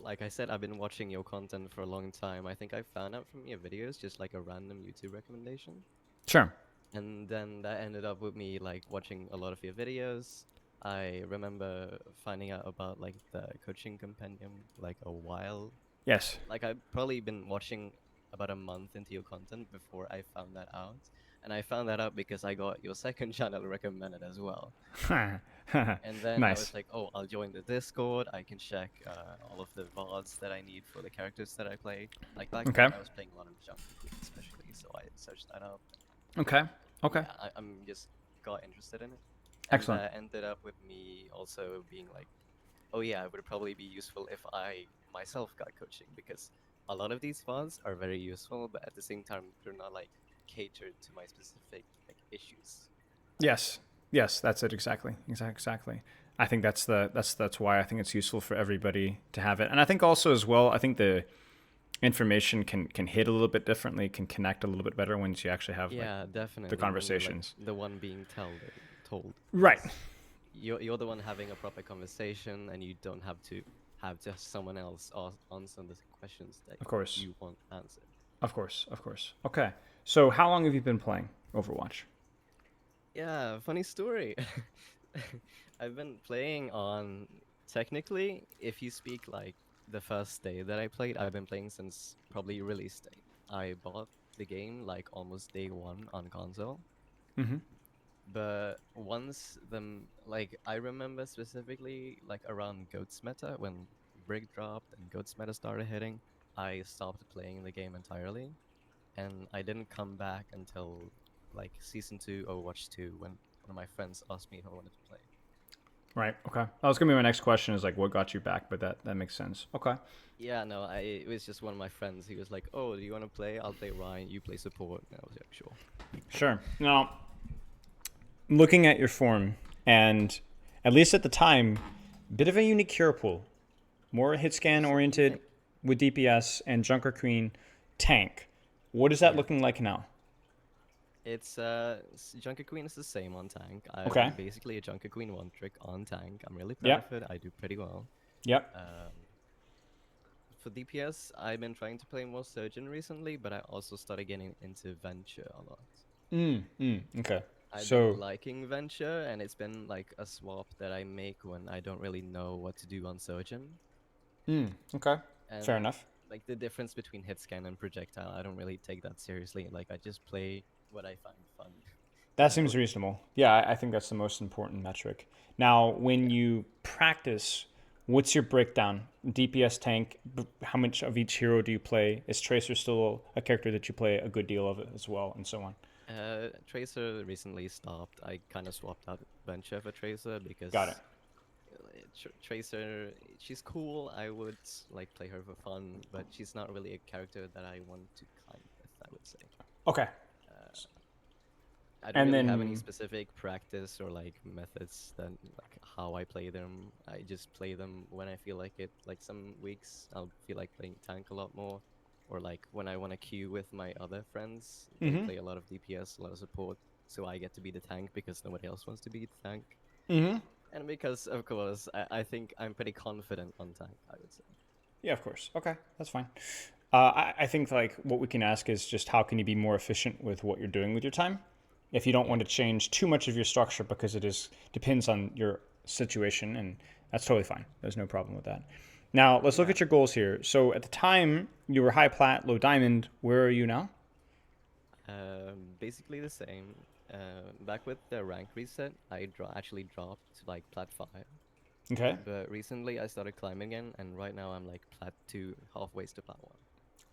like I said, I've been watching your content for a long time. I think I found out from your videos just like a random YouTube recommendation. Sure. And then that ended up with me like watching a lot of your videos. I remember finding out about like the coaching compendium like a while. Yes. Like I've probably been watching about a month into your content before I found that out. And I found that out because I got your second channel recommended as well. And then I Nice. was like, oh, I'll join the Discord. I can check all of the VODs that I need for the characters that I play. Like back Okay. then, I was playing a lot of Junkerqueen, especially, so I searched that up. Okay. Okay. Yeah, I'm just got interested in it, and Excellent. that ended up with me also being like, oh yeah, it would probably be useful if I myself got coaching because a lot of these VODs are very useful, but at the same time, they're not like catered to my specific like issues. I would say. Yes. Yes, that's it exactly. Exactly. I think that's why I think it's useful for everybody to have it. And I think also as well, I think the information can hit a little bit differently, can connect a little bit better once you actually have like Yeah, the definitely. When you're like conversations. the one being told, Right. because you're the one having a proper conversation, and you don't have to have just someone else answer the questions that Of course. you want answered. Of course. Of course. Okay. So how long have you been playing Overwatch? Yeah, funny story. I've been playing on technically, if you speak like the first day that I played, I've been playing since probably release date. I bought the game like almost day one on console. Mm-hmm. But once like I remember specifically like around Goat's Meta when Brick dropped and Goat's Meta started hitting, I stopped playing the game entirely, and I didn't come back until like season 2 Overwatch 2 when one of my friends asked me if I wanted to play. Right. Okay. That was gonna be my next question. Is like, what got you back? But that makes sense. Okay. Yeah, no, it was just one of my friends. He was like, "Oh, do you want to play? I'll play Ryan. You play support." And I was like, "Sure." Sure. Now, looking at your form, and at least at the time, bit of a unique hero pool. More hit scan You oriented think? with DPS and Junkerqueen tank. What is that Yeah. looking like now? It's Junkerqueen is the same on tank. Okay. I'm basically a Junkerqueen one trick on tank. I'm really proud of Yep. it. I do pretty well. Yep. Um, for DPS, I've been trying to play more Sojourn recently, but I also started getting into Venture a lot. Okay. I've been So, liking Venture, and it's been like a swap that I make when I don't really know what to do on Sojourn. okay. Fair And enough. like the difference between hit scan and projectile, I don't really take that seriously. Like I just play what I find fun. That So seems reasonable. Yeah, I think that's the most important metric. Now, when yeah. you practice, what's your breakdown? DPS tank, how much of each hero do you play? Is Tracer still a character that you play a good deal of it as well, and so on? Tracer recently stopped. I kind of swapped out Venture for Tracer Got it. because Tracer, she's cool. I would like play her for fun, but she's not really a character that I want to climb with, I would say. Okay. Uh, I don't And really have any then, specific practice or like methods that like how I play them. I just play them when I feel like it. Like some weeks I'll feel like playing tank a lot more, or like when I want to queue with my other friends, they mm-hmm, play a lot of DPS, a lot of support, so I get to be the tank because nobody else wants to be the tank. mm-hmm. And because of course I think I'm pretty confident on tank, I would say. Yeah, of course. Okay, that's fine. I think like what we can ask is just how can you be more efficient with what you're doing with your time? If you don't Yeah. want to change too much of your structure because it is depends on your situation, and that's totally fine. There's no problem with that. Now let's look Yeah. at your goals here. So at the time you were high plat, low diamond. Where are you now? Basically the same. Back with the rank reset, I actually dropped to like plat 5. Okay. But recently I started climbing again, and right now I'm like plat 2, halfway to plat 1.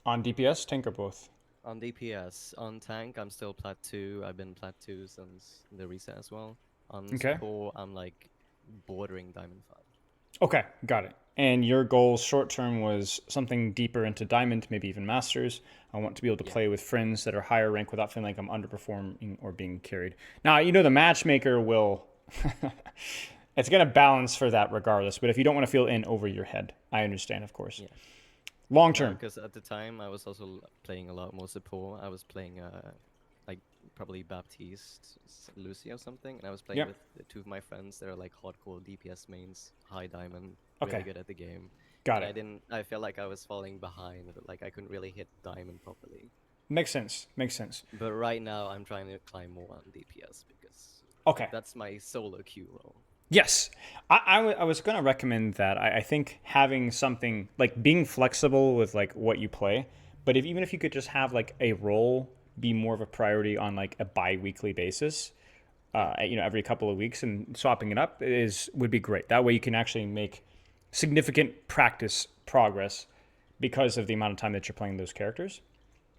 On DPS, tank or both? On DPS, on tank, I'm still plat 2. I've been plat 2 since the reset as well. On Okay. support, I'm like bordering diamond 5. Okay, got it. And your goal short term was something deeper into diamond, maybe even masters. I want to be able to Yeah. play with friends that are higher rank without feeling like I'm underperforming or being carried. Now, the matchmaker will it's going to balance for that regardless, but if you don't want to feel in over your head, I understand, of course. Yeah. Long No, term. because at the time I was also playing a lot more support. I was playing like probably Baptiste, Lucy or something, and I was playing Yep. with two of my friends that are like hardcore DPS mains, high diamond, really Okay. good at the game. Got and it. I felt like I was falling behind, like I couldn't really hit diamond properly. Makes sense. Makes sense. But right now I'm trying to climb more on DPS because Okay. that's my solo queue role. Yes. I was going to recommend that. I think having something like being flexible with like what you play, but even if you could just have like a role be more of a priority on like a bi-weekly basis, Yeah, every couple of weeks and swapping it up is would be great. That way you can actually make significant practice progress because of the amount of time that you're playing those characters.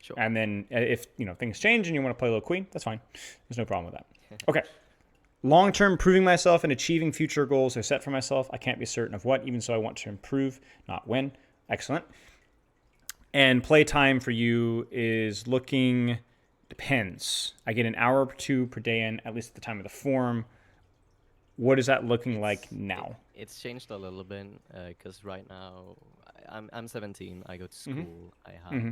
sure. And then if things change and you want to play a little queen, that's fine. There's no problem with that. Okay. Long term, proving myself and achieving future goals I set for myself. I can't be certain of what, even so I want to improve, not win. Excellent. And playtime for you is looking, depends. I get an hour or two per day in, at least at the time of the form. What is that looking like now? It's changed a little bit because right now I'm 17. I go to Mm-hmm. school. Mm-hmm.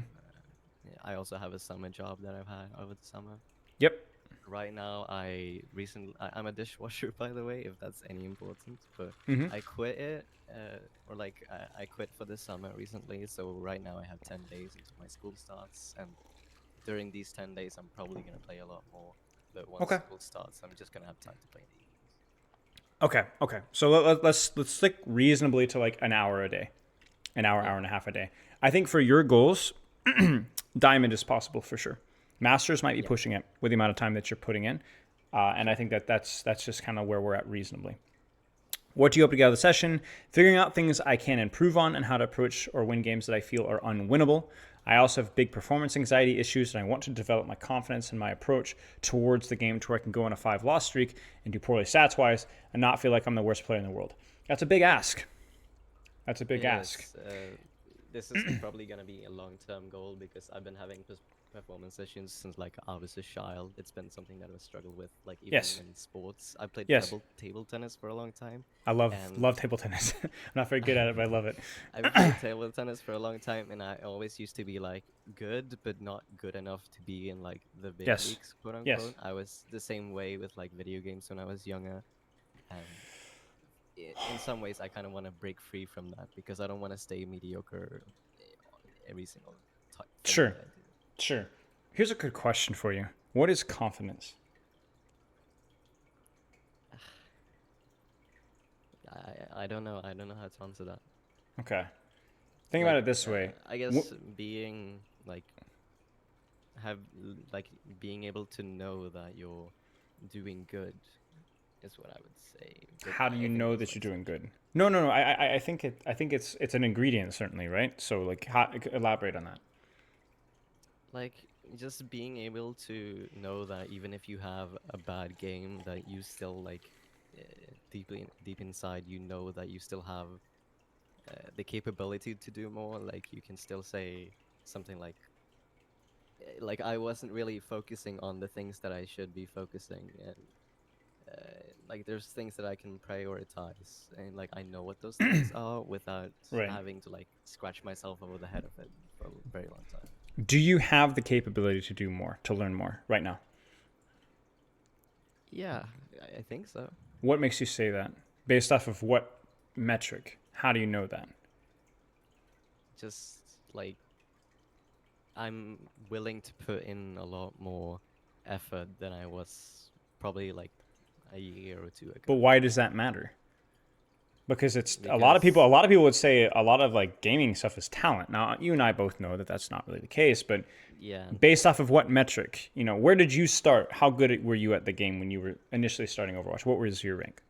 I also have a summer job that I've had over the summer. Yep. Right now, I'm a dishwasher, by the way, if that's any important. But Mm-hmm. I quit it, or like I quit for the summer recently. So right now I have 10 days until my school starts, and during these 10 days, I'm probably gonna play a lot more. But once Okay. school starts, I'm just gonna have time to play in the evenings. Okay. Okay. So let's stick reasonably to like an hour a day, an hour, Yeah, hour and a half a day. I think for your goals, diamond is possible for sure. Masters might be yeah, pushing it with the amount of time that you're putting in, and I think that's just kind of where we're at reasonably. What do you hope to get out of the session? Figuring out things I can improve on and how to approach or win games that I feel are unwinnable. I also have big performance anxiety issues, and I want to develop my confidence in my approach towards the game to where I can go on a 5-loss streak and do poorly stats wise and not feel like I'm the worst player in the world. That's a big ask. That's a big it ask. is. This is probably gonna be a long-term goal because I've been having performance sessions since like I was a child. It's been something that I've struggled with, like even Yes. in sports. I played Yes. table tennis for a long time, I love and love table tennis. I'm not very good at it, but I love it. I've played table tennis for a long time, and I always used to be like good, but not good enough to be in like the big Yes. leagues, quote Yes. unquote. I was the same way with like video games when I was younger, and in some ways, I kind of want to break free from that because I don't want to stay mediocre on every single thing Sure. that I do. Sure. Here's a good question for you. What is confidence? I don't know. I don't know how to answer that. Okay. Think about Like, it this way. I guess being like have like being able to know that you're doing good is what I would say. But How do I you think know those that you're words doing change. good? No, no, no. I think it's an ingredient certainly, right? So like, elaborate on that. Like just being able to know that even if you have a bad game, that you still like deep inside, you know that you still have the capability to do more. Like you can still say something like I wasn't really focusing on the things that I should be focusing, and like there's things that I can prioritize, and like I know what those things are without Right. having to like scratch myself over the head of it for a very long time. Do you have the capability to do more, to learn more right now? Yeah, I think so. What makes you say that? Based off of what metric? How do you know that? Just like I'm willing to put in a lot more effort than I was probably like a year or two But ago. why does that matter? Because it's a Because lot of people would say a lot of like gaming stuff is talent. Now, you and I both know that that's not really the case, but yeah, based off of what metric, where did you start? How good were you at the game when you were initially starting Overwatch? What was your rank?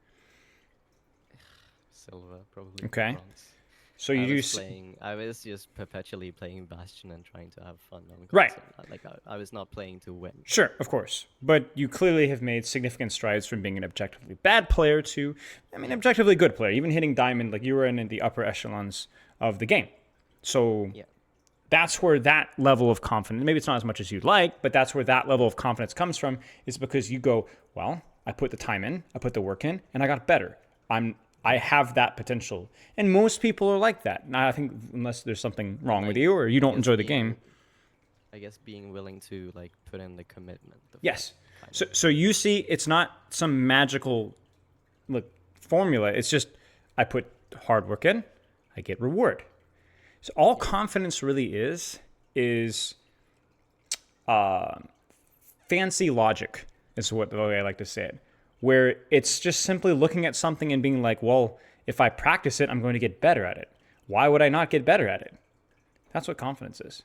silver, probably Okay. bronze. So you do I was just perpetually playing Bastion and trying to have fun on right. console. Like I was not playing to win. Sure, of course. But you clearly have made significant strides from being an objectively bad player to, Yeah, objectively good player. Even hitting diamond, like you were in the upper echelons of the game. So yeah, that's where that level of confidence, maybe it's not as much as you'd like, but that's where that level of confidence comes from, is because you go, well, I put the time in, I put the work in, and I got better. I have that potential. And most people are like that. Now, I think unless there's something and wrong with you or you I don't guess enjoy the game. I guess being willing to like put in the commitment of it, Yes. kind So of. so you see it's not some magical look formula. It's just I put hard work in, I get reward. So all confidence really is fancy logic is what the way I like to say it, where it's just simply looking at something and being like, well, if I practice it, I'm going to get better at it. Why would I not get better at it? That's what confidence is.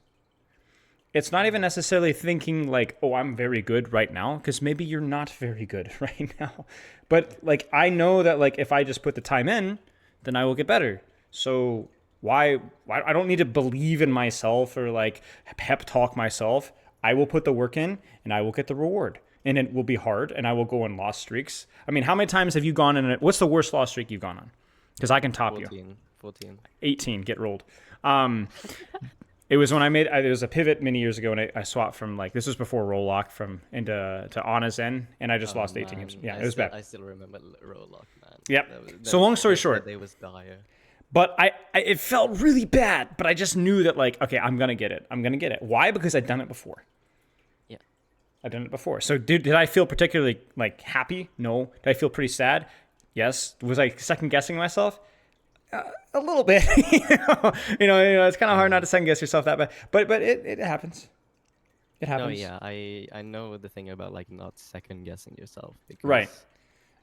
It's not even necessarily thinking like, oh, I'm very good right now, because maybe you're not very good right now. But like, I know that like if I just put the time in, then I will get better. So why I don't need to believe in myself or like pep talk myself. I will put the work in and I will get the reward. And it will be hard and I will go on loss streaks. I mean, how many times have you gone in what's the worst loss streak you've gone on? Because I can top 14, you. 14. 18, get rolled. It was when there was a pivot many years ago, and I swapped from like, this was before roll lock to Anna Zen, and I just lost 18 games. Yeah, it was bad. I still remember roll lock, man. Yep. So long story short, that day was dire. But it felt really bad, but I just knew that like, okay, I'm gonna get it. I'm gonna get it. Why? Because I'd done it before. Yeah, I've done it before. So did I feel particularly like happy? No. Did I feel pretty sad? Yes. Was I second guessing myself? A little bit. you know, it's kind of hard not to second guess yourself that bad, but it happens. It happens. No, yeah, I know the thing about like not second guessing yourself, because Right.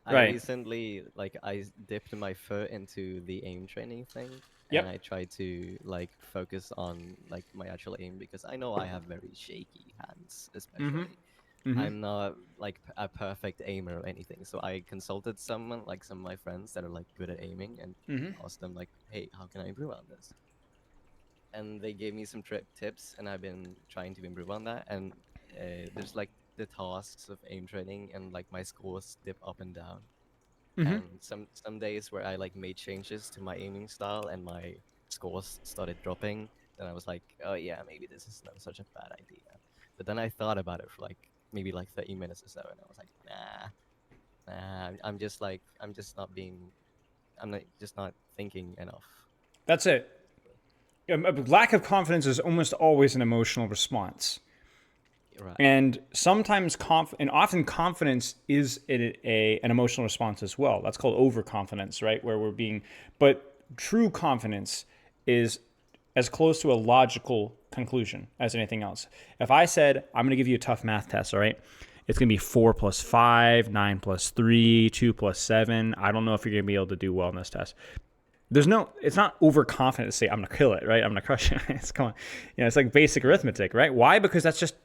I recently like I dipped my foot into the aim training thing, Yep. and I tried to like focus on like my actual aim, because I know I have very shaky hands, especially. I'm not like a perfect aimer or anything, so I consulted someone, like some of my friends that are like good at aiming, and asked them like, hey, how can I improve on this? And they gave me some tips, and I've been trying to improve on that. And there's like the tasks of aim training, and like my scores dip up and down. And some days where I like made changes to my aiming style and my scores started dropping, then I was like, oh yeah, maybe this is not such a bad idea. But then I thought about it for like maybe like 30 minutes or so, and I was like, nah, I'm just not thinking enough. That's it. A lack of confidence is almost always an emotional response. Right. And sometimes and often confidence is an emotional response as well. That's called overconfidence, right? Where but true confidence is as close to a logical conclusion as anything else. If I said, I'm going to give you a tough math test, all right? It's going to be 4 plus 5, 9 plus 3, 2 plus 7. I don't know if you're going to be able to do well in this test. It's not overconfident to say, I'm going to kill it, right? I'm going to crush it. It's like basic arithmetic, right? Why? Because that's just,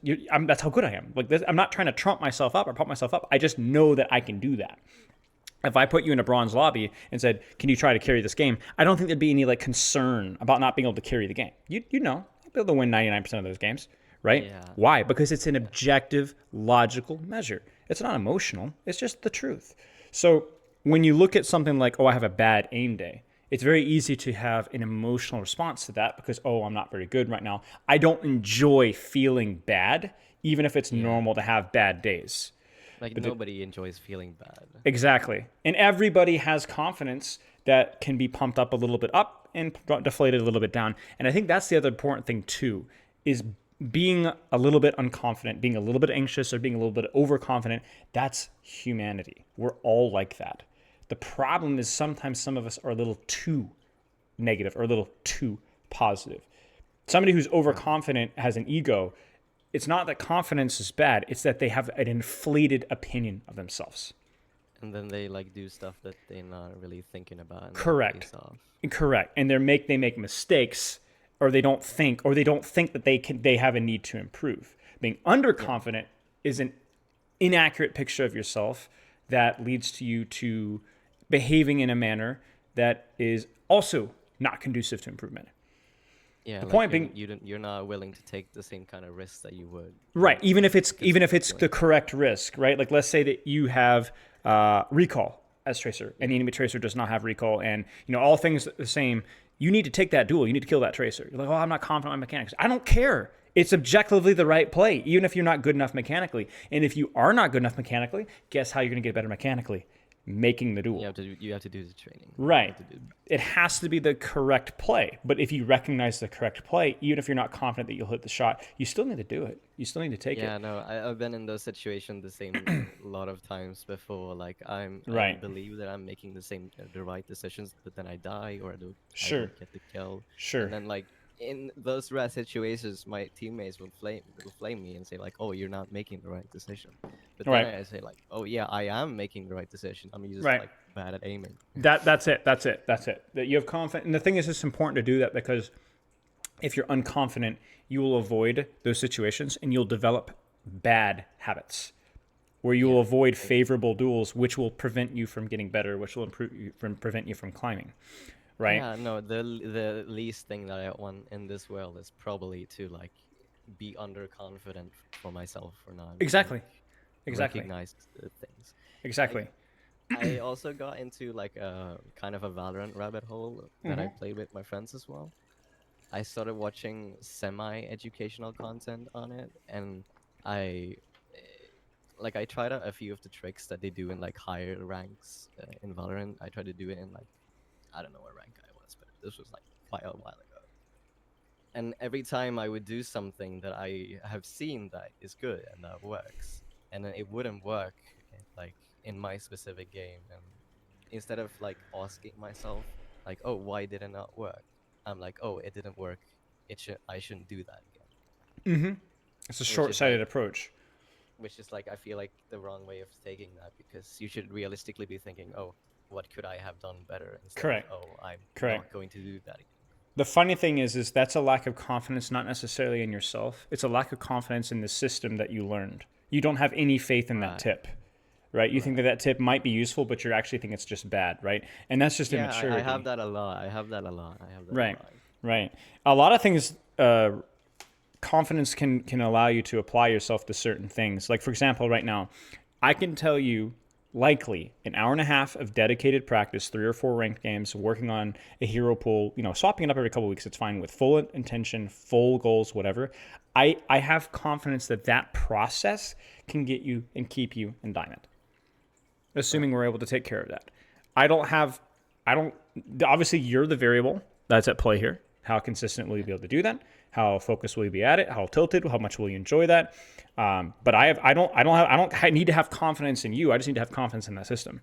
that's how good I am. Like I'm not trying to trump myself up or pump myself up. I just know that I can do that. If I put you in a bronze lobby and said, can you try to carry this game? I don't think there'd be any like concern about not being able to carry the game. You know, I'll be able to win 99% of those games, right? Yeah. Why? Because it's an objective, logical measure. It's not emotional. It's just the truth. So when you look at something like, oh, I have a bad aim day, it's very easy to have an emotional response to that because, oh, I'm not very good right now. I don't enjoy feeling bad, even if it's normal to have bad days. Like nobody enjoys feeling bad. Exactly. And everybody has confidence that can be pumped up a little bit up and deflated a little bit down. And I think that's the other important thing too, is being a little bit unconfident, being a little bit anxious or being a little bit overconfident. That's humanity. We're all like that. The problem is sometimes some of us are a little too negative or a little too positive. Somebody who's overconfident has an ego. It's not that confidence is bad. It's that they have an inflated opinion of themselves. And then they like do stuff that they're not really thinking about. Correct. And they make mistakes, or they don't think that they have a need to improve. Being underconfident is an inaccurate picture of yourself that leads to you to behaving in a manner that is also not conducive to improvement. Yeah, the like point being, you're not willing to take the same kind of risks that you would. Right, even if it's the correct risk, right? Like let's say that you have recall as tracer, and the enemy tracer does not have recall, and all things the same. You need to take that duel. You need to kill that tracer. You're like, oh, I'm not confident in my mechanics. I don't care. It's objectively the right play, even if you're not good enough mechanically. And if you are not good enough mechanically, guess how you're going to get better mechanically? making the duel. You have to do the training. You Right. have to do. It has to be the correct play. But if you recognize the correct play, even if you're not confident that you'll hit the shot, you still need to do it. You still need to take Yeah, it. no, I've been in those situations the same lot of times before. Like I Right. believe that I'm making the right decisions, but then I die or I Sure. don't get the kill, and Sure. then like in those rare situations, my teammates will flame me and say like, "Oh, you're not making the right decision," but then Right. I say like, "Oh yeah, I am making the right decision. I'm just Right. like bad at aiming." That's it. That's it. That's it. That you have confidence. And the thing is, it's important to do that because if you're unconfident, you will avoid those situations and you'll develop bad habits where you will Yeah, avoid like favorable duels, which will prevent you from getting better, which will prevent you from climbing. Right? yeah, no, the least thing that I want in this world is probably to like be underconfident for myself for not like Exactly. Exactly. recognize things. Like Exactly. I also got into like a kind of a Valorant rabbit hole that I played with my friends as well. I started watching semi-educational content on it, and I eh, I tried out a few of the tricks that they do in like higher ranks in Valorant. I tried to do it in like I don't know what rank I was, but this was like quite a while ago. And every time I would do something that I have seen that is good and that works, and then it wouldn't work like in my specific game, and instead of like asking myself like, oh, why did it not work, I'm like, oh, it didn't work, I shouldn't do that again. It's a which short is sighted like approach. which is like I feel like the wrong way of taking that, because you should realistically be thinking, oh, what could I have done better, instead of, Correct. oh, I'm Correct. not going to do that again. The funny thing is that's a lack of confidence, not necessarily in yourself. It's a lack of confidence in the system that you learned. You don't have any faith in that Right, tip, right? You think that right. that tip might be useful, but you actually think it's just bad, right? And that's just Yeah, I have immaturity, that a lot. I have that a lot. I have that a right? lot. Right. A lot of things. Confidence can allow you to apply yourself to certain things. Like for example, right now, I can tell you likely an hour and a half of dedicated practice, 3 or 4 ranked games, working on a hero pool, swapping it up every couple of weeks, it's fine, with full intention, full goals, whatever. I have confidence that that process can get you and keep you in diamond, assuming Right. we're able to take care of that. I don't have, I don't, obviously you're the variable that's at play here. How consistent will you Yeah. be able to do that? How focused will you be at it? How tilted? How much will you enjoy that? But I don't need to have confidence in you. I just need to have confidence in that system.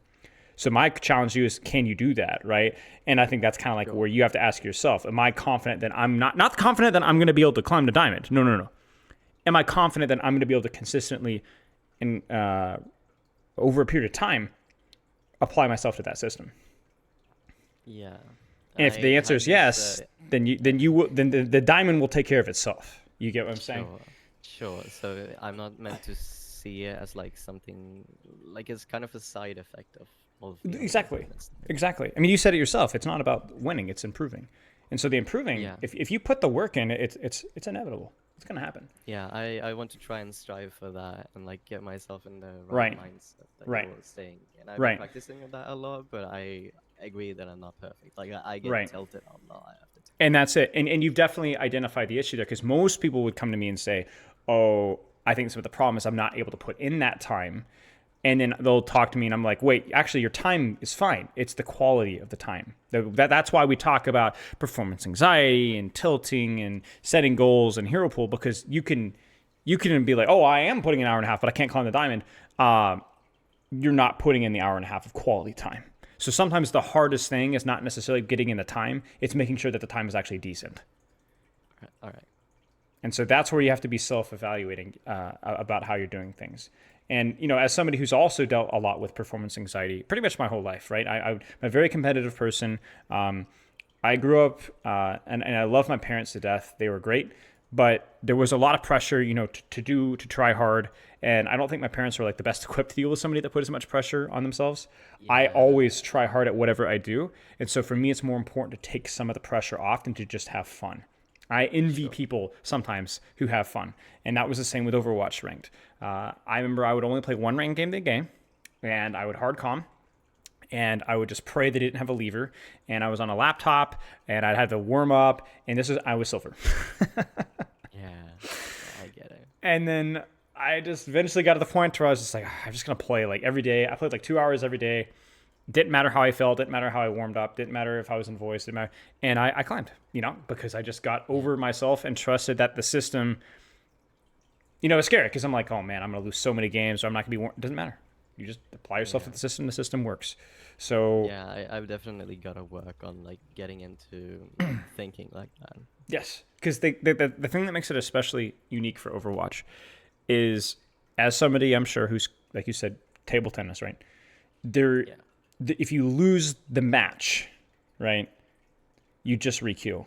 So my challenge to you is, can you do that, right? And I think that's kind of like Sure. where you have to ask yourself: am I confident that I'm not confident that I'm going to be able to climb the diamond? No, no, no. Am I confident that I'm going to be able to consistently and over a period of time apply myself to that system? Yeah. And if I the answer have is this. yes, then the diamond will take care of itself. You get what I'm saying? Sure. Sure. So I'm not meant to see it as like something like it's kind of a side effect of all of the other Exactly. improvements. Exactly. I mean, you said it yourself. It's not about winning; it's improving. And so the improving, Yeah. if you put the work in, it's inevitable. It's gonna happen. Yeah. I want to try and strive for that and like get myself in the right Right. mindset that Right. you're saying. And I've been Right. practicing that a lot, but I agree that I'm not perfect. Like I get Right. tilted a lot after time. And that's it. And you've definitely identified the issue there, because most people would come to me and say, "Oh, I think some of the problem is I'm not able to put in that time." And then they'll talk to me, and I'm like, "Wait, actually, your time is fine. It's the quality of the time. That's why we talk about performance anxiety and tilting and setting goals and hero pool, because you can be like, oh, I am putting an hour and a half, but I can't climb the diamond. You're not putting in the hour and a half of quality time. So sometimes the hardest thing is not necessarily getting in the time; it's making sure that the time is actually decent. All right. And so that's where you have to be self-evaluating about how you're doing things. And as somebody who's also dealt a lot with performance anxiety, pretty much my whole life, right? I'm a very competitive person. I grew up, and I love my parents to death. They were great, but there was a lot of pressure, to try hard. And I don't think my parents were like the best equipped to deal with somebody that put as much pressure on themselves. I Yeah. always try hard at whatever I do, and so for me, it's more important to take some of the pressure off than to just have fun. I envy Sure. people sometimes who have fun, and that was the same with Overwatch ranked. I remember I would only play one ranked game a game, and I would hard com, and I would just pray they didn't have a lever, and I was on a laptop, and I'd have to warm up, and I was silver. Yeah. I get it. And then I just eventually got to the point where I was just like, I'm just gonna play like every day. I played like 2 hours every day. Didn't matter how I felt, didn't matter how I warmed up, didn't matter if I was in voice, didn't matter. And I climbed, because I just got Yeah. over myself and trusted that the system, it's scary because I'm like, oh man, I'm going to lose so many games, or I'm not going to be it doesn't matter. You just apply yourself to Yeah. the system works. So, Yeah, I've definitely got to work on like getting into thinking like that. yes, because the thing that makes it especially unique for Overwatch is, as somebody I'm sure who's, like you said, table tennis, right? There, Yeah. if you lose the match, right, you just requeue.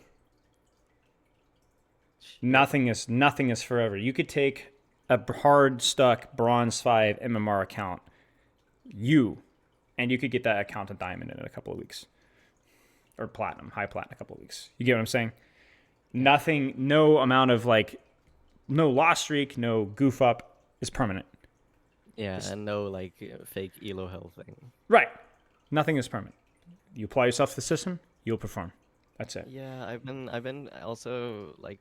Sure. Nothing is forever. You could take a hard stuck bronze 5 MMR account, and you could get that account a diamond in a couple of weeks, or platinum, high platinum, a couple of weeks. You get what I'm saying? Yeah. Nothing, no amount of no loss streak, no goof up is permanent. Yeah, It's, and no like fake elo health thing. right. Nothing is permanent. You apply yourself to the system, you'll perform. That's it. Yeah, I've been also like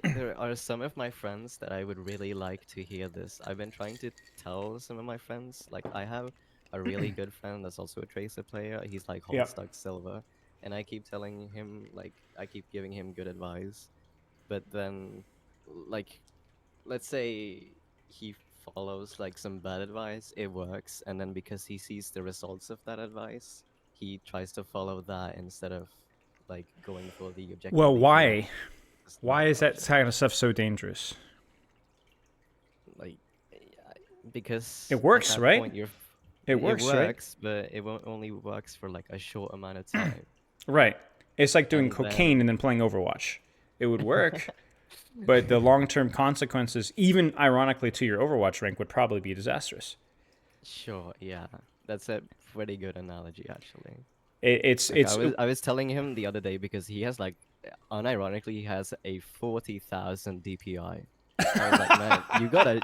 there are some of my friends that I would really like to hear this. I've been trying to tell some of my friends, like I have a really good friend that's also a Tracer player. He's like Yeah. Holdstuck Silver, and I keep telling him like I keep giving him good advice, but then like let's say he follows like some bad advice, it works, and then because he sees the results of that advice, he tries to follow that instead of like going for the Well, objectively correct why? system Why is that approach. kind of stuff so dangerous? Like because It at works, that right? point It it works, right? works, but it won't only works for like a short amount of time, Right. It's like doing and cocaine and then then playing Overwatch. It would work, but the long term consequences, even ironically to your Overwatch rank, would probably be disastrous. sure, yeah, that's a pretty good analogy actually. Like It's I was telling him the other day because he has like unironically he has a 40,000 DPI. I was like, man,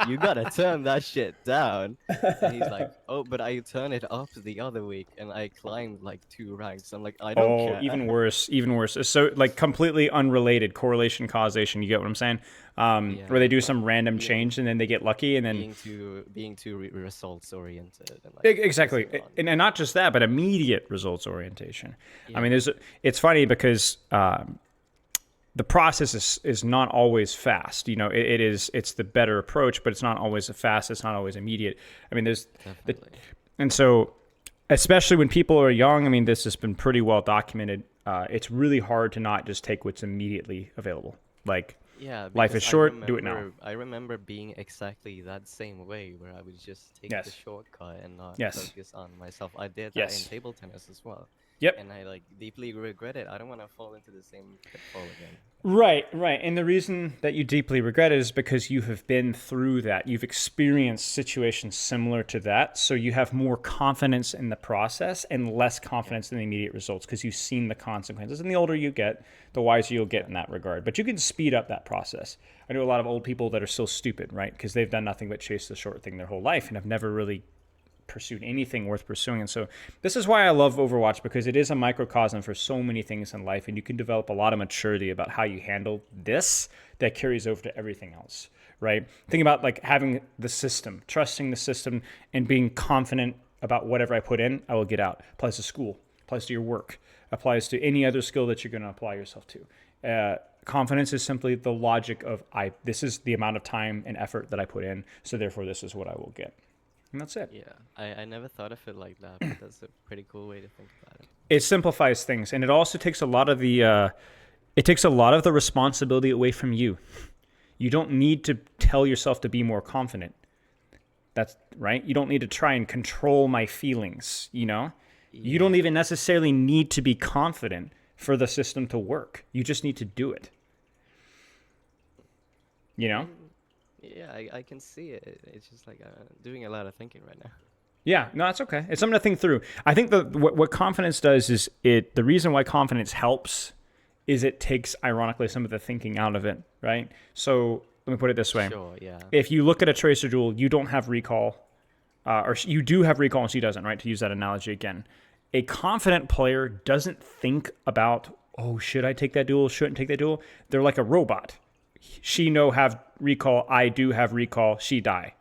you gotta turn that shit down. And he's like, oh, but I turned it up the other week and I climbed like 2 ranks. I'm like, I don't Oh, care. even worse, even worse. So like completely unrelated correlation causation. You get what I'm saying? Where they Yeah, do like some random being change and then they get lucky and then being too results oriented and like exactly, focusing on and not just that, but immediate results orientation. I mean, yeah, it's funny because the process is not always fast. It's the better approach, but it's not always fast. It's not always immediate. I mean, the, definitely. and so especially when people are young. I mean, this has been pretty well documented. It's really hard to not just take what's immediately available. Like Yeah, life is because short, do it now. I remember being exactly that same way where I would just take the Yes, shortcut and not yes, focus on myself. I did that in yes. table tennis as well, Yep. and I like deeply regret it. I don't want to fall into the same pitfall again. Right, right. And the reason that you deeply regret it is because you have been through that. You've experienced situations similar to that. So you have more confidence in the process and less Yeah, confidence in the immediate results because you've seen the consequences. And the older you get, the wiser you'll get yeah, in that regard. But you can speed up that process. I know a lot of old people that are still stupid, right? Because they've done nothing but chase the short thing their whole life and have never really pursued anything worth pursuing. And so this is why I love Overwatch, because it is a microcosm for so many things in life, and you can develop a lot of maturity about how you handle this that carries over to everything else, right? Think about like having the system, trusting the system, and being confident about whatever I put in, I will get out. Applies to school, applies to your work, applies to any other skill that you're going to apply yourself to. Confidence is simply the logic of this is the amount of time and effort that I put in, so therefore this is what I will get. And that's it. yeah. I never thought of it like that, but that's a pretty cool way to think about it. It simplifies things, and it also takes a lot of the responsibility away from you. You don't need to tell yourself to be more confident. That's right. You don't need to try and control my feelings. You don't Yeah. even necessarily need to be confident for the system to work. You just need to do it. you I know mean, yeah, I can see it. It's just like doing a lot of thinking right now. Yeah, no, that's okay. It's something to think through. I think what confidence does is the reason why confidence helps is it takes, ironically, some of the thinking out of it, right? So let me put it this way. Sure, yeah. If you look at a Tracer duel, you don't have recall, or you do have recall and she doesn't, right? To use that analogy again. A confident player doesn't think about, oh, should I take that duel? Shouldn't take that duel? They're like a robot. She no have recall, I do have recall, she die.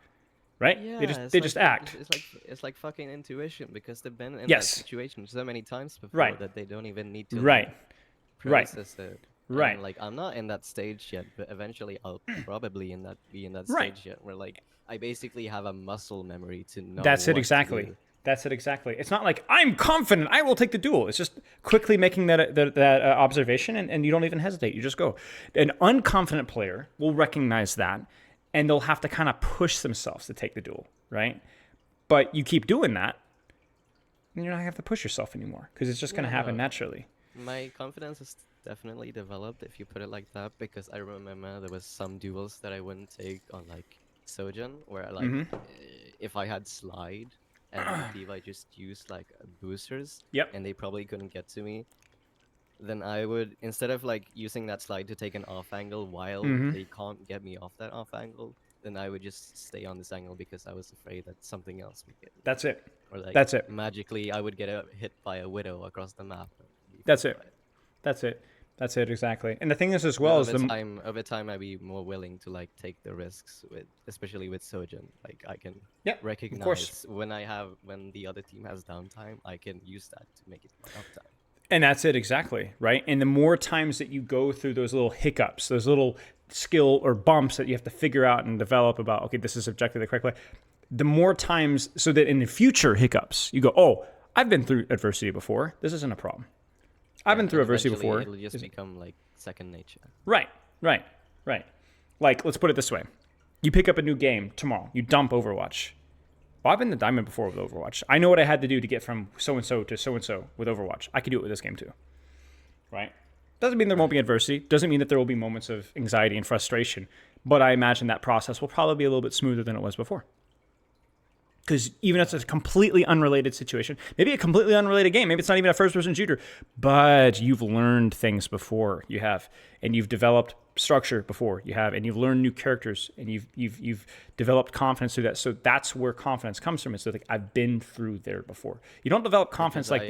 right? They just Yeah, they just act. it's like fucking intuition because they've been in that Yes. situation so many times before Right. that they don't even need to like Right. Right. process it. Right. And like I'm not in that stage yet, but eventually I'll probably be in that Right. stage yet where like I basically have a muscle memory to know That's it what to exactly. do. That's it exactly. It's not like I'm confident I will take the duel. It's just quickly making that observation, and you don't even hesitate. You just go. An unconfident player will recognize that, and they'll have to kind of push themselves to take the duel, right? But you keep doing that, and you're not gonna have to push yourself anymore because it's just gonna Yeah, happen no. naturally. My confidence is definitely developed if you put it like that because I remember there was some duels that I wouldn't take on like Sojourn where like if I had slide and Levi just used like boosters Yep. and they probably couldn't get to me, then I would instead of like using that slide to take an off angle while they can't get me off that off angle, then I would just stay on this angle because I was afraid that something else would get me. That's it. Or like That's it. magically I would get hit by a widow across the map and be That's fucked it. by it. That's it. That's it exactly. And the thing is, as But well, is the over time, I'd be more willing to like take the risks with, especially with Sojourn. Like I can yep, of course. recognize when the other team has downtime, I can use that to make it my uptime. And that's it exactly, right? And the more times that you go through those little hiccups, those little skill or bumps that you have to figure out and develop about, okay, this is objectively the correct way, the more times, so that in the future hiccups, you go, oh, I've been through adversity before. This isn't a problem. I've been through adversity Eventually, before. it'll just become like second nature. Right, right, right. Like, let's put it this way. You pick up a new game tomorrow. You dump Overwatch. Well, I've been the diamond before with Overwatch. I know what I had to do to get from so-and-so to so-and-so with Overwatch. I can do it with this game too. Right? Doesn't mean there won't be adversity. Doesn't mean that there will be moments of anxiety and frustration. But I imagine that process will probably be a little bit smoother than it was before. Because even if it's a completely unrelated situation, maybe a completely unrelated game, maybe it's not even a first-person shooter, but you've learned things before, you have, and you've developed structure before, you have, and you've learned new characters, and you've developed confidence through that. So that's where confidence comes from. It's like I've been through there before. You don't develop confidence Because like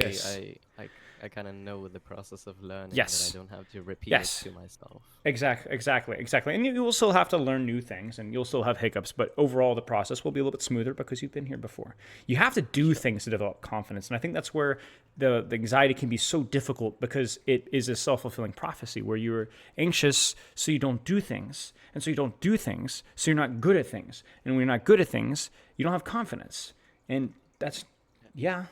this. I kind of know the process of learning Yes. that I don't have to repeat Yes. it to myself. Exactly. And you will still have to learn new things, and you'll still have hiccups, but overall the process will be a little bit smoother because you've been here before. You have to do things to develop confidence, and I think that's where the anxiety can be so difficult because it is a self-fulfilling prophecy where you're anxious so you don't do things, and so you don't do things so you're not good at things, and when you're not good at things, you don't have confidence, and that's yeah.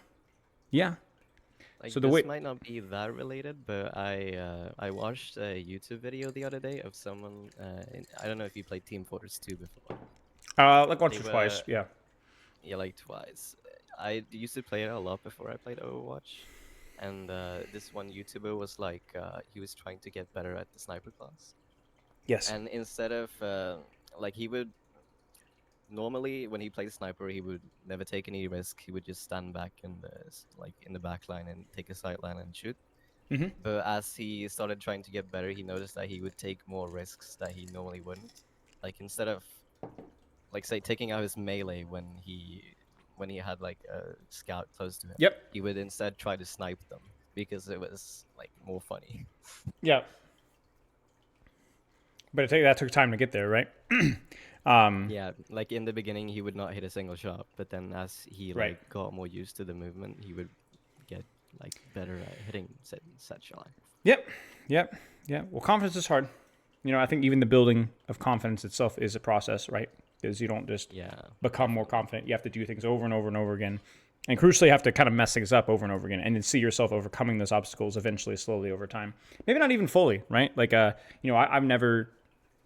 Like So the this way might not be that related, but I watched a YouTube video the other day of someone. I don't know if you played Team Fortress 2 before. like once They or were twice, yeah. yeah, like twice. I used to play it a lot before I played Overwatch, and this one YouTuber was like he was trying to get better at the sniper class, Yes. and instead of like he would normally when he played sniper he would never take any risk. He would just stand back in the like in the back line and take a side line and shoot. Mhm. But as he started trying to get better, he noticed that he would take more risks that he normally wouldn't. Like instead of like say taking out his melee when he had like a scout close to him, Yep. he would instead try to snipe them because it was like more funny. Yeah. But that took time to get there, right? Yeah, like in the beginning he would not hit a single shot, but then as he Right. like got more used to the movement, he would get like better at hitting set shot. Yep. Well, confidence is hard. I think even the building of confidence itself is a process, right? Because you don't just Yeah. become more confident. You have to do things over and over and over again. And crucially, you have to kind of mess things up over and over again and then see yourself overcoming those obstacles eventually, slowly over time. Maybe not even fully, right? Like, I've never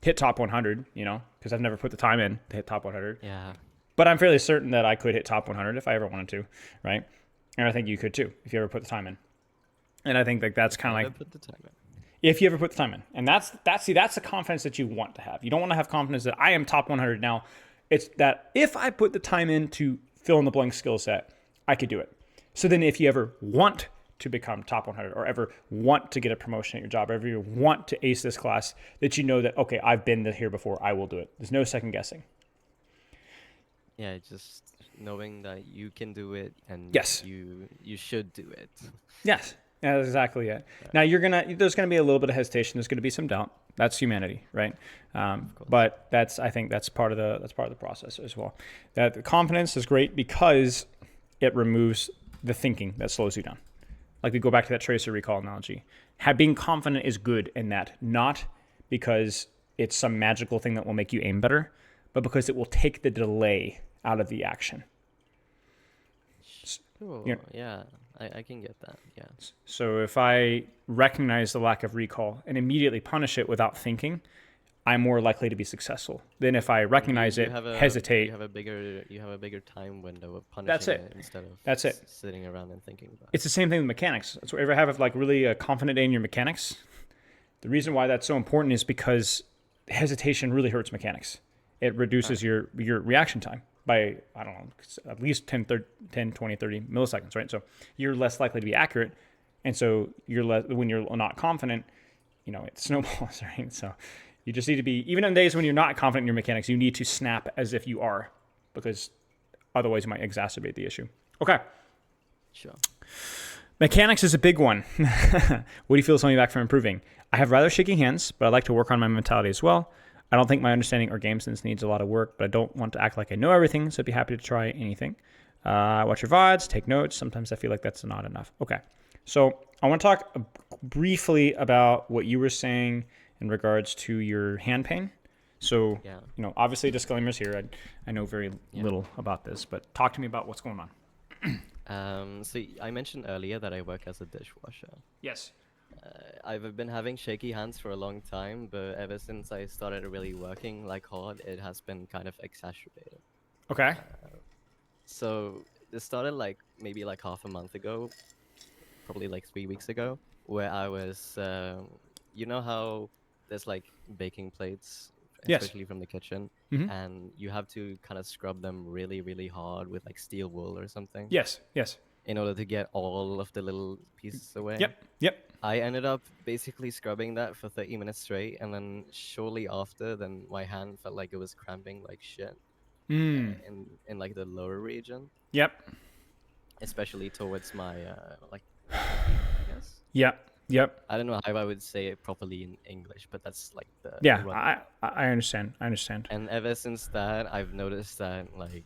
hit top 100, because I've never put the time in to hit top 100. Yeah. But I'm fairly certain that I could hit top 100 if I ever wanted to, right? And I think you could too if you ever put the time in. And I think like that's kind of like put the time in. if you ever put the time in. And that's the confidence that you want to have. You don't want to have confidence that I am top 100 now. It's that if I put the time in to fill in the blank skill set, I could do it. So then if you ever want to become top 100 or ever want to get a promotion at your job, or ever you want to ace this class, that you know that, okay, I've been here before, I will do it. There's no second guessing. Yeah, just knowing that you can do it and Yes. you should do it. Yes. Yeah, that's exactly it. Yeah. Now there's gonna be a little bit of hesitation. There's gonna be some doubt, That's humanity, right? Of course. But I think that's part of the process as well. That the confidence is great because it removes the thinking that slows you down. Like we go back to that tracer recall analogy. Being confident is good in that, not because it's some magical thing that will make you aim better, but because it will take the delay out of the action. Sure. Yeah, I can get that. Yeah. So if I recognize the lack of recall and immediately punish it without thinking, I'm more likely to be successful than if I And recognize it, hesitate. you have a bigger time window of That's punishing it. it instead of That's it. sitting around and thinking about it. It's the same thing with mechanics. So ever have like really a confident day in your mechanics? The reason why that's so important is because hesitation really hurts mechanics. It reduces your reaction time by, I don't know, at least 10, 20, 30 milliseconds, right? So you're less likely to be accurate. And so when you're not confident, it snowballs, right? So you just need to be, even on days when you're not confident in your mechanics, you need to snap as if you are, because otherwise you might exacerbate the issue. Okay. Sure. Mechanics is a big one. What do you feel is holding you back from improving? I have rather shaky hands, but I like to work on my mentality as well. I don't think my understanding or game sense needs a lot of work, but I don't want to act like I know everything, so I'd be happy to try anything. Watch your VODs, take notes. Sometimes I feel like that's not enough. Okay, so I want to talk briefly about what you were saying in regards to your hand pain. So, Yeah. Obviously disclaimers here. I know very little about this, but talk to me about what's going on. So I mentioned earlier that I work as a dishwasher. Yes. I've been having shaky hands for a long time, but ever since I started really working like hard, it has been kind of exacerbated. Okay. So it started like maybe like half a month ago, probably like 3 weeks ago, where I was, you know how there's like baking plates, Yes. especially from the kitchen, Mhm. and you have to kind of scrub them really, really hard with like steel wool or something Yes. Yes. in order to get all of the little pieces away. Yep. Yep. I ended up basically scrubbing that for 30 minutes straight, and then shortly after, then my hand felt like it was cramping like shit in like the lower region, Yep. especially towards my like pinky, I guess. Yep. Yep. I don't know how I would say it properly in English, but that's like the Yeah. run. I understand. I understand. And ever since that, I've noticed that like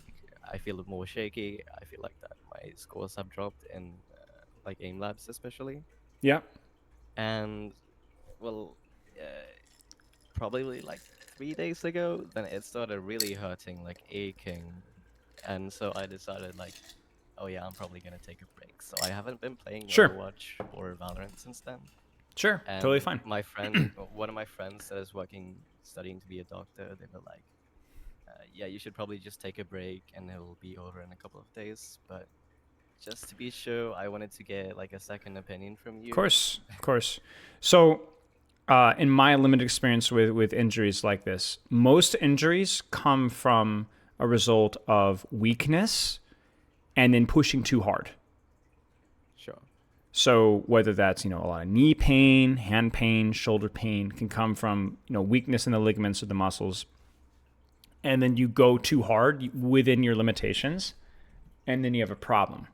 I feel more shaky. I feel like that my scores have dropped in like aim labs especially. Yep. And well, probably like 3 days ago, then it started really hurting, like aching, and so I decided like, oh yeah, I'm probably gonna take a break. So I haven't been playing Sure. Overwatch or Valorant since then. Sure. And Totally fine. my friend, one of my friends that is studying to be a doctor, they were like, yeah, you should probably just take a break and it'll be over in a couple of days. But just to be sure, I wanted to get like a second opinion from you. Of course. Of course. So, in my limited experience with injuries like this, most injuries come from a result of weakness and then pushing too hard. Sure. So whether that's, a lot of knee pain, hand pain, shoulder pain can come from, weakness in the ligaments or the muscles. And then you go too hard within your limitations, and then you have a problem.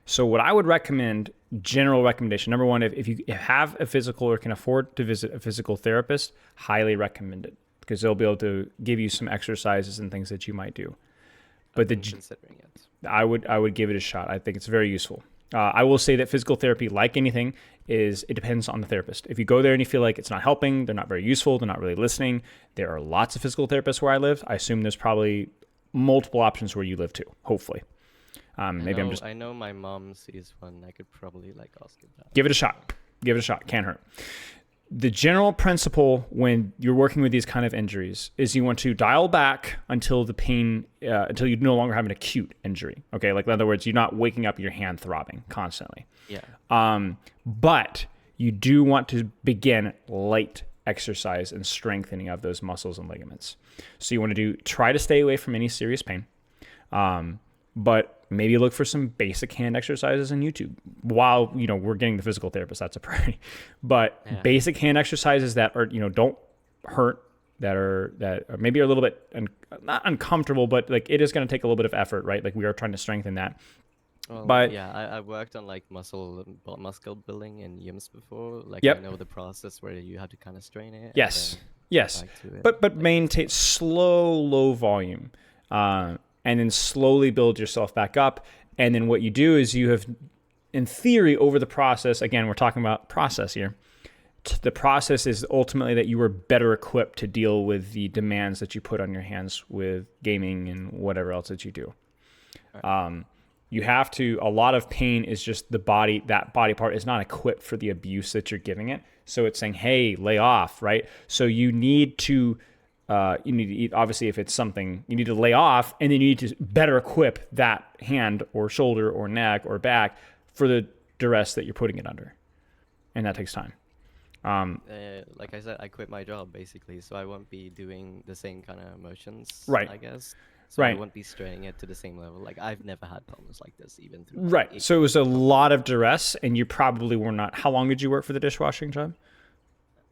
So what I would recommend, general recommendation, number one, if you have a physical or can afford to visit a physical therapist, highly recommend it, because they'll be able to give you some exercises and things that you might do. But I'm considering it. I would give it a shot. I think it's very useful. I will say that physical therapy, like anything, it depends on the therapist. If you go there and you feel like it's not helping, they're not very useful, they're not really listening, there are lots of physical therapists where I live. I assume there's probably multiple options where you live too, hopefully. I know my mom sees one. I could probably like ask her that. Give it a shot. Give it a shot. Can't hurt. The general principle when you're working with these kind of injuries is you want to dial back until the pain, until you no longer have an acute injury. Okay, like in other words, you're not waking up your hand throbbing constantly. Yeah. But you do want to begin light exercise and strengthening of those muscles and ligaments. So you want to try to stay away from any serious pain. But maybe look for some basic hand exercises on YouTube while, we're getting the physical therapist. That's a priority. But basic hand exercises that are, don't hurt, that are maybe a little bit not uncomfortable, but like it is going to take a little bit of effort, right? Like we are trying to strengthen that. Well, But yeah, I worked on like muscle building in gyms before. Like I yep, know the process where you have to kind of strain it and yes, then get yes, back to it. but Like it's maintain slow, low volume, yeah. and then slowly build yourself back up. And then what you do is you have, in theory, over the process. Again, we're talking about process here. The process is ultimately that you are better equipped to deal with the demands that you put on your hands with gaming and whatever else that you do. All right. You have to, a lot of pain is just the body, that body part is not equipped for the abuse that you're giving it. So it's saying, hey, lay off, right? So you need to, obviously, if it's something, you need to lay off, and then you need to better equip that hand or shoulder or neck or back for the duress that you're putting it under. And that takes time. Like I said, I quit my job basically, so I won't be doing the same kind of motions, Right, I guess. So I right, won't be straining it to the same level. Like I've never had problems like this, even through like right. So it was a probably lot of duress, and you probably were not. How long did you work for the dishwashing job?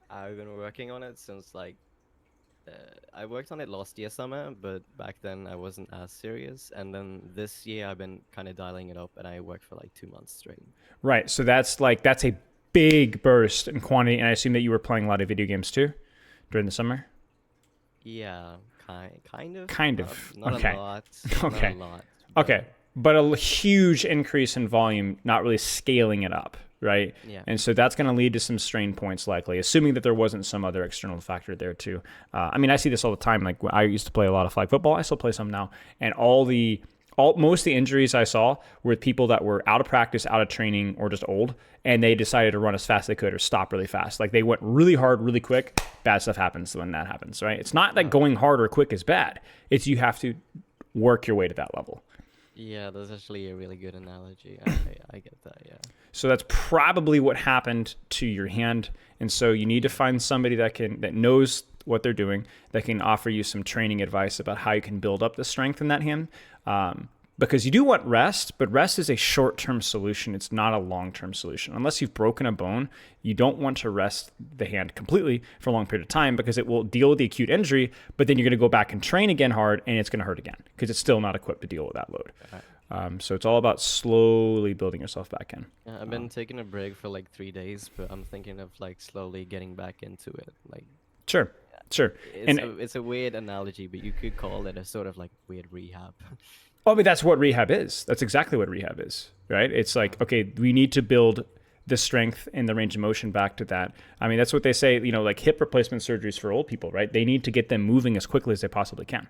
I've been working on it since like uh, I worked on it last year summer, but back then I wasn't as serious. And then this year I've been kind of dialing it up, and I worked for like 2 months straight. Right. So that's a big burst in quantity, and I assume that you were playing a lot of video games too during the summer. Yeah, kind of, Kind not of. not a Okay. lot, not a Okay. lot, but Okay. But a huge increase in volume, not really scaling it up, right? yeah. And so that's going to lead to some strain points, likely, assuming that there wasn't some other external factor there too. I mean, I see this all the time. Like I used to play a lot of flag football. I still play some now, and most of the injuries I saw were with people that were out of practice, out of training, or just old, and they decided to run as fast as they could or stop really fast. Like they went really hard, really quick. Bad stuff happens when that happens, right? It's not that Uh, going hard or quick is bad. It's you have to work your way to that level. yeah, that's actually a really good analogy. I get that. Yeah. So that's probably what happened to your hand. And so you need to find somebody that knows what they're doing, that can offer you some training advice about how you can build up the strength in that hand. Because you do want rest, but rest is a short-term solution. It's not a long-term solution. Unless you've broken a bone, you don't want to rest the hand completely for a long period of time because it will deal with the acute injury, but then you're going to go back and train again hard, and it's going to hurt again because it's still not equipped to deal with that load. Right. So it's all about slowly building yourself back in. Yeah, I've been taking a break for like 3 days, but I'm thinking of like slowly getting back into it. Like Sure, sure. it's And a weird analogy, but you could call it a sort of like weird rehab. I mean, that's what rehab is. That's exactly what rehab is, right? It's like, okay, we need to build the strength and the range of motion back to that. I mean, that's what they say, like hip replacement surgeries for old people, right? They need to get them moving as quickly as they possibly can.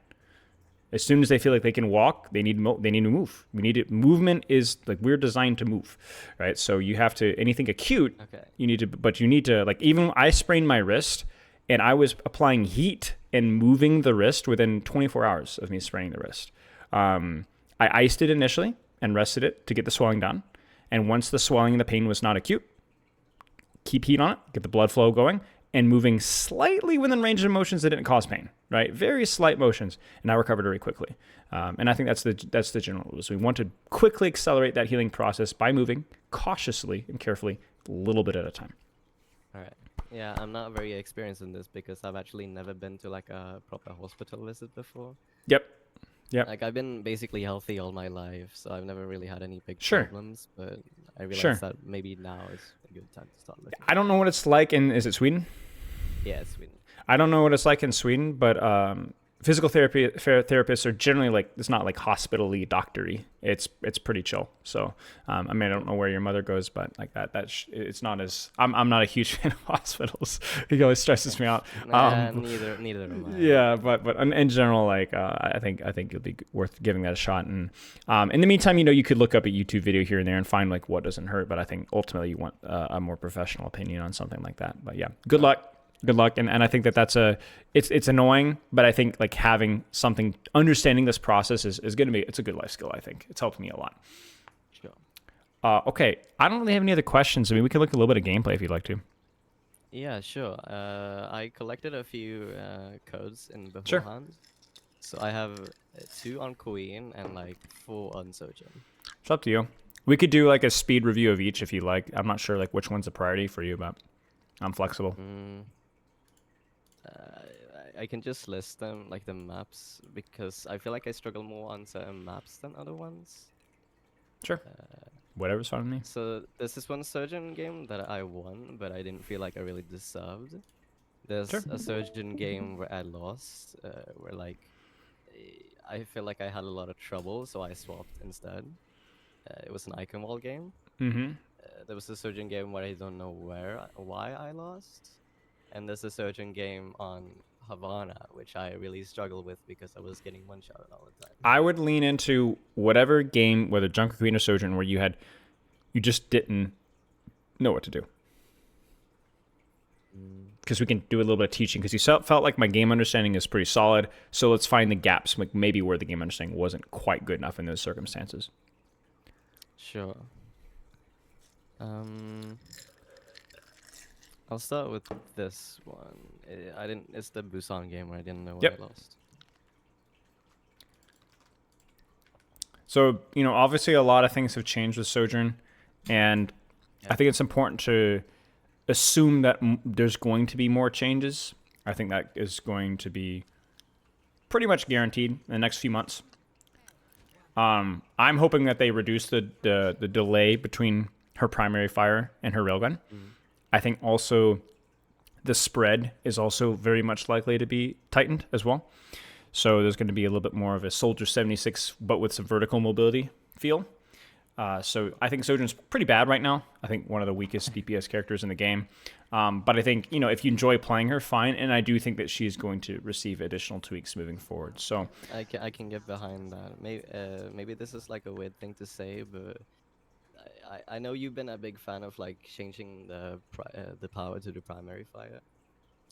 As soon as they feel like they can walk, they need to move. Movement is like we're designed to move, right? So you have to anything acute, Okay. you need to like even I sprained my wrist and I was applying heat and moving the wrist within 24 hours of me spraining the wrist. I iced it initially and rested it to get the swelling down. And once the swelling and the pain was not acute, keep heat on it, get the blood flow going, and moving slightly within range of motions that didn't cause pain, right? Very slight motions, and I recovered very quickly. And I think that's the general rule. So we want to quickly accelerate that healing process by moving cautiously and carefully, a little bit at a time. All right. Yeah, I'm not very experienced in this because I've actually never been to like a proper hospital visit before. Yep. Yep. Like I've been basically healthy all my life, so I've never really had any big Sure. problems. But I Sure. realized that maybe now is a good time to start looking. I don't know what it's like is it Sweden? Yeah, Sweden. I don't know what it's like in Sweden, but physical therapy therapists are generally like it's not like hospital-y, doctor-y. It's pretty chill. So I mean, I don't know where your mother goes, but like it's not as I'm not a huge fan of hospitals. It always stresses me out. Nah, neither am I. Yeah, but in general, like I think it'll be worth giving that a shot. And in the meantime, you could look up a YouTube video here and there and find like what doesn't hurt. But I think ultimately you want a more professional opinion on something like that. But yeah, good luck. Good luck. And I think it's annoying, but I think like having something, understanding this process is going to it's a good life skill. I think it's helped me a lot. Sure. Okay. I don't really have any other questions. I mean, we could look at a little bit of gameplay if you'd like to. Yeah, sure. I collected a few codes in Sure. beforehand. So I have 2 on Queen and like 4 on Sojourn. It's up to you. We could do like a speed review of each if you like. I'm not sure like which one's a priority for you, but I'm flexible. I can just list them, like the maps, because I feel like I struggle more on certain maps than other ones. Sure. Whatever's fine with me. So this is one Sojourn game that I won, but I didn't feel like I really deserved. Sure. There's a Sojourn game where I lost, where like I feel like I had a lot of trouble, so I swapped instead. It was an icon wall game. Mm-hmm. There was a Sojourn game where I don't know why I lost, and there's a Sojourn game on Havana, which I really struggle with because I was getting one shot all the time. I would lean into whatever game, whether Junkerqueen or Sojourn, where you just didn't know what to do. Because we can do a little bit of teaching. Because you felt like my game understanding is pretty solid, so let's find the gaps, like maybe where the game understanding wasn't quite good enough in those circumstances. Sure. I'll start with this one. It's the Busan game where I didn't know where I lost. So, obviously a lot of things have changed with Sojourn, and I think it's important to assume that there's going to be more changes. I think that is going to be pretty much guaranteed in the next few months. I'm hoping that they reduce the delay between her primary fire and her railgun. I think also the spread is also very much likely to be tightened as well. So there's going to be a little bit more of a Soldier 76, but with some vertical mobility feel. So I think Sojourn's pretty bad right now. I think one of the weakest DPS characters in the game. But I think, if you enjoy playing her, fine. And I do think that she's going to receive additional tweaks moving forward. So I can get behind that. Maybe this is like a weird thing to say, but I know you've been a big fan of like changing the power to the primary fire.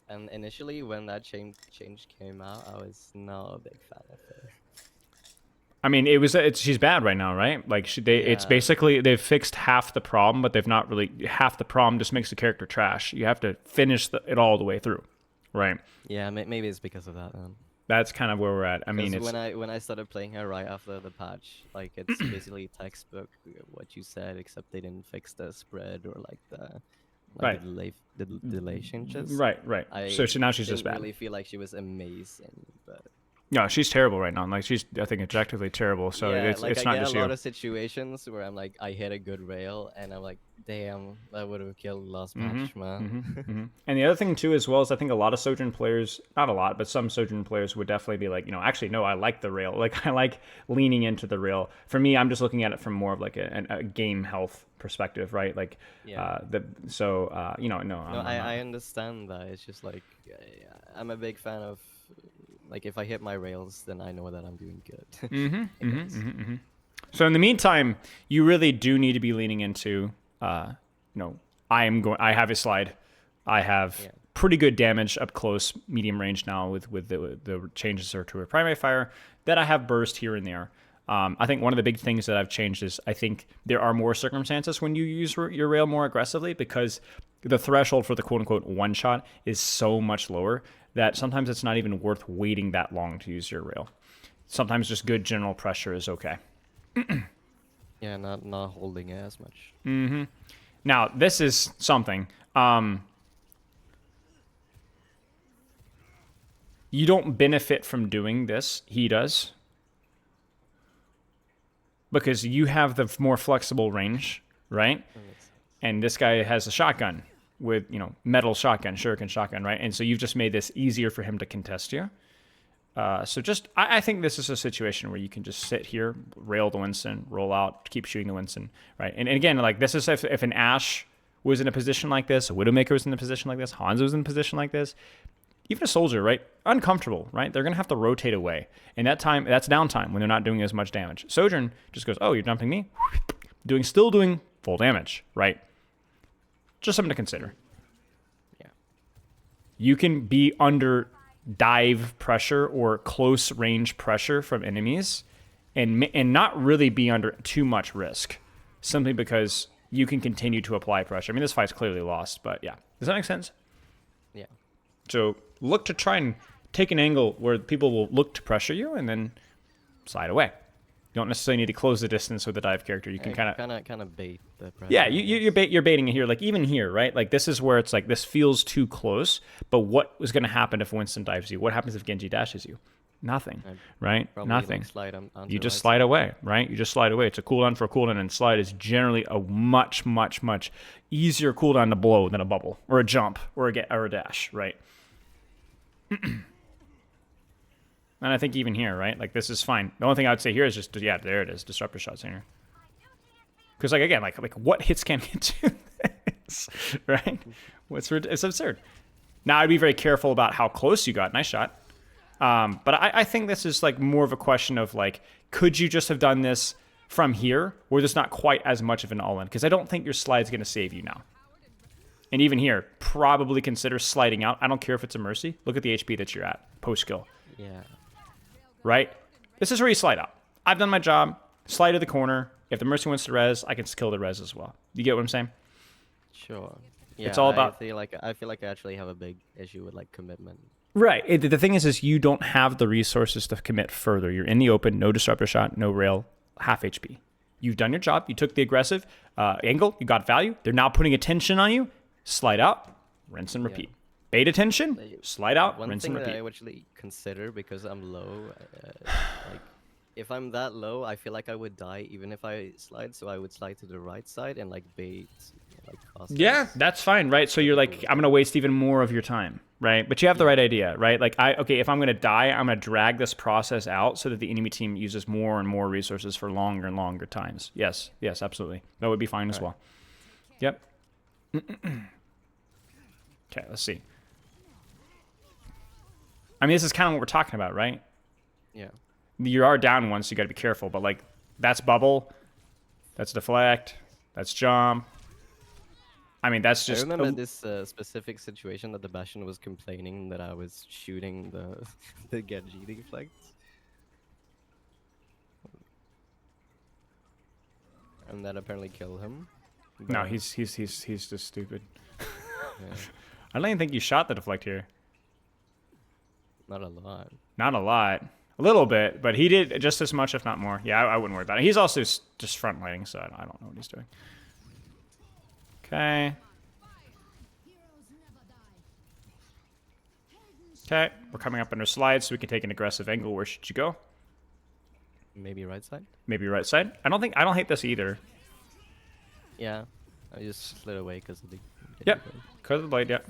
And initially, when that change came out, I was not a big fan of it. I mean, she's bad right now, right? Like it's basically they've fixed half the problem, but they've not really half the problem. Just makes the character trash. You have to finish it all the way through, right? Yeah, maybe it's because of that. That's kind of where we're at. I mean, when I started playing her right after the patch, like it's basically textbook what you said, except they didn't fix the spread or like the delay changes. Right. So now she's just bad. I really feel like she was amazing, but. No, she's terrible right now. Like she's, I think, objectively terrible. So it's not just you. I get a lot of situations where I'm like, I hit a good rail, and I'm like, damn, that would have killed last match, man. And the other thing too, as well, is I think a lot of Sojourn players, not a lot, but some Sojourn players would definitely be like, actually, no, I like the rail. Like I like leaning into the rail. For me, I'm just looking at it from more of like a game health perspective, right? Like, no. I understand that. It's just like I'm a big fan of. Like, if I hit my rails, then I know that I'm doing good. So in the meantime, you really do need to be leaning into, I have a slide. I have pretty good damage up close, medium range now with the changes to a primary fire. That I have burst here and there. I think one of the big things that I've changed is I think there are more circumstances when you use your rail more aggressively because the threshold for the quote-unquote one-shot is so much lower that sometimes it's not even worth waiting that long to use your rail. Sometimes just good general pressure is okay. Yeah, not holding it as much. Now, this is something. You don't benefit from doing this. He does. Because you have the more flexible range, right? And this guy has a shotgun with, metal shotgun, shuriken shotgun, right? And so you've just made this easier for him to contest you. I think this is a situation where you can just sit here, rail the Winston, roll out, keep shooting the Winston, right? And again, like this is if an Ashe was in a position like this, a Widowmaker was in a position like this, Hanzo was in a position like this, even a soldier, right? Uncomfortable, right? They're going to have to rotate away. And that's downtime when they're not doing as much damage. Sojourn just goes, oh, you're dumping me? Still doing full damage, right? Just something to consider. Yeah. You can be under dive pressure or close range pressure from enemies and not really be under too much risk simply because you can continue to apply pressure. I mean, this fight's clearly lost, but yeah. Does that make sense? Yeah. So look to try and take an angle where people will look to pressure you and then slide away. You don't necessarily need to close the distance with the dive character. You can kind of bait the pressure. Yeah, you're baiting it here. Like even here, right? Like this is where it's like this feels too close. But what is going to happen if Winston dives you? What happens if Genji dashes you? Nothing, I right? probably Nothing. like slide onto You the just right slide side. away, right? You just slide away. It's a cooldown for a cooldown, and slide is generally a much, much, much easier cooldown to blow than a bubble or a jump or a dash, right? And I think even here, right? Like this is fine. The only thing I would say here is just, yeah, there it is, disruptor shots here. Because like again, like what hits can get to this, right? It's absurd. Now I'd be very careful about how close you got. Nice shot. But I think this is like more of a question of like, could you just have done this from here, where there's not quite as much of an all-in? Because I don't think your slide's going to save you now. And even here, probably consider sliding out. I don't care if it's a mercy. Look at the HP that you're at post skill. Yeah. Right? This is where you slide out. I've done my job. Slide to the corner. If the mercy wants to res, I can kill the res as well. You get what I'm saying? Sure. Yeah, It's all about... I feel like I actually have a big issue with like commitment. Right. The thing is you don't have the resources to commit further. You're in the open, no disruptor shot, no rail, half HP. You've done your job. You took the aggressive angle. You got value. They're now putting attention on you. Slide out, rinse and repeat. Bait attention, slide out, rinse and repeat. One thing that I actually consider, because I'm low, like if I'm that low, I feel like I would die even if I slide. So I would slide to the right side and like bait, like cross. Yeah, that's fine, right? So you're like, I'm gonna waste even more of your time, right? But you have the right idea, right? Like okay, if I'm gonna die, I'm gonna drag this process out so that the enemy team uses more and more resources for longer and longer times. Yes, absolutely. That would be fine as well. Yep. Okay, let's see. I mean, this is kind of what we're talking about, right? Yeah. You are down one, so you got to be careful. But like, that's bubble, that's deflect, that's jump. I mean, that's just. I remember this specific situation that the Bastion was complaining that I was shooting the the Genji deflect. And that apparently killed him. No, he's just stupid. Yeah. I don't even think you shot the deflect here. Not a lot. Not a lot. A little bit, but he did just as much, if not more. Yeah, I wouldn't worry about it. He's also just front lighting, so I don't know what he's doing. Okay. Okay, we're coming up under slides, so we can take an aggressive angle. Where should you go? Maybe right side? Maybe right side. I don't hate this either. Yeah. I just slid away because of the... Yep. Because of the blade, yep.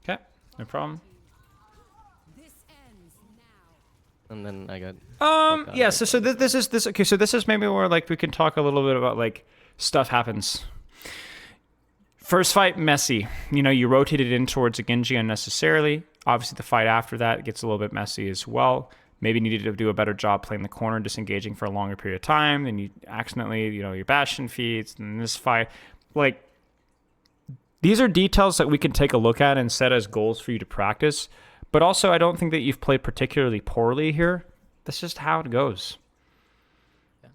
Okay, no problem. And then I got... Yeah, so this is okay, so this is maybe where like we can talk a little bit about like stuff happens. First fight, messy. You know, you rotated in towards a Genji unnecessarily. Obviously the fight after that gets a little bit messy as well. Maybe needed to do a better job playing the corner, disengaging for a longer period of time. Then you accidentally, your Bastion feeds. And this fight, like, these are details that we can take a look at and set as goals for you to practice. But also, I don't think that you've played particularly poorly here. That's just how it goes.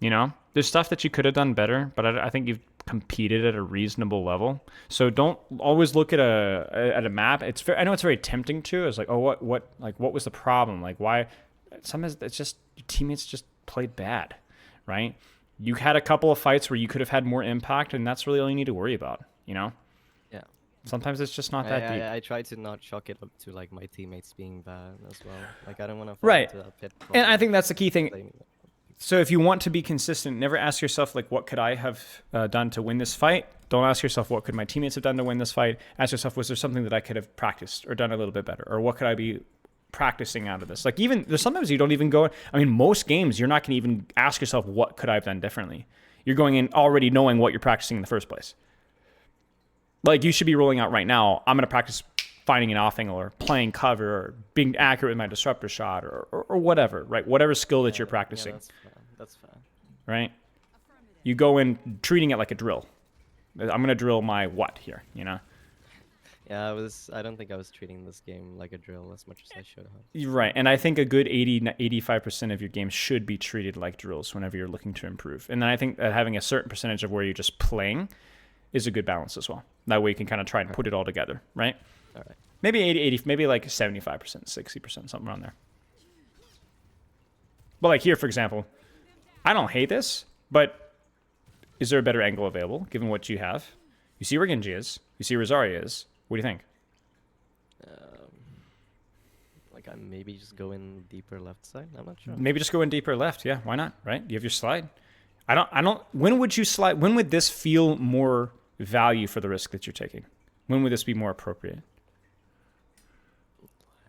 Yeah. There's stuff that you could have done better, but I think you've competed at a reasonable level. So don't always look at a map. I know it's very tempting to. It's like, oh, what was the problem? Like, why? Sometimes it's just your teammates just played bad, right? You had a couple of fights where you could have had more impact, and that's really all you need to worry about, Yeah. Sometimes it's just not that deep. I try to not chalk it up to like my teammates being bad as well. Like I don't want to fall into that pit. And I think that's the key thing. So if you want to be consistent, never ask yourself like, what could I have done to win this fight? Don't ask yourself, what could my teammates have done to win this fight? Ask yourself, was there something that I could have practiced or done a little bit better? Or what could I be practicing out of this? Like even there's sometimes you don't even go. I mean, most games you're not going to even ask yourself, what could I have done differently? You're going in already knowing what you're practicing in the first place. Like you should be rolling out right now, I'm going to practice finding an off angle or playing cover or being accurate with my disruptor shot or whatever, right? Whatever skill that you're practicing. Yeah, that's fair. Right? You go in treating it like a drill. I'm going to drill my what here, Yeah, I don't think I was treating this game like a drill as much as I should have. Right. And I think a good 85% of your games should be treated like drills whenever you're looking to improve. And then I think that having a certain percentage of where you're just playing is a good balance as well. That way you can kind of try and put it all together, right? All right. Maybe 80, maybe like 75%, 60%, something around there. But like here, for example, I don't hate this, but is there a better angle available given what you have? You see where Genji is. You see where Zarya is. What do you think? Like I maybe just go in deeper left side. I'm not sure. Maybe just go in deeper left. Yeah, why not? Right? You have your slide. I don't. When would you slide? When would this feel more value for the risk that you're taking? When would this be more appropriate?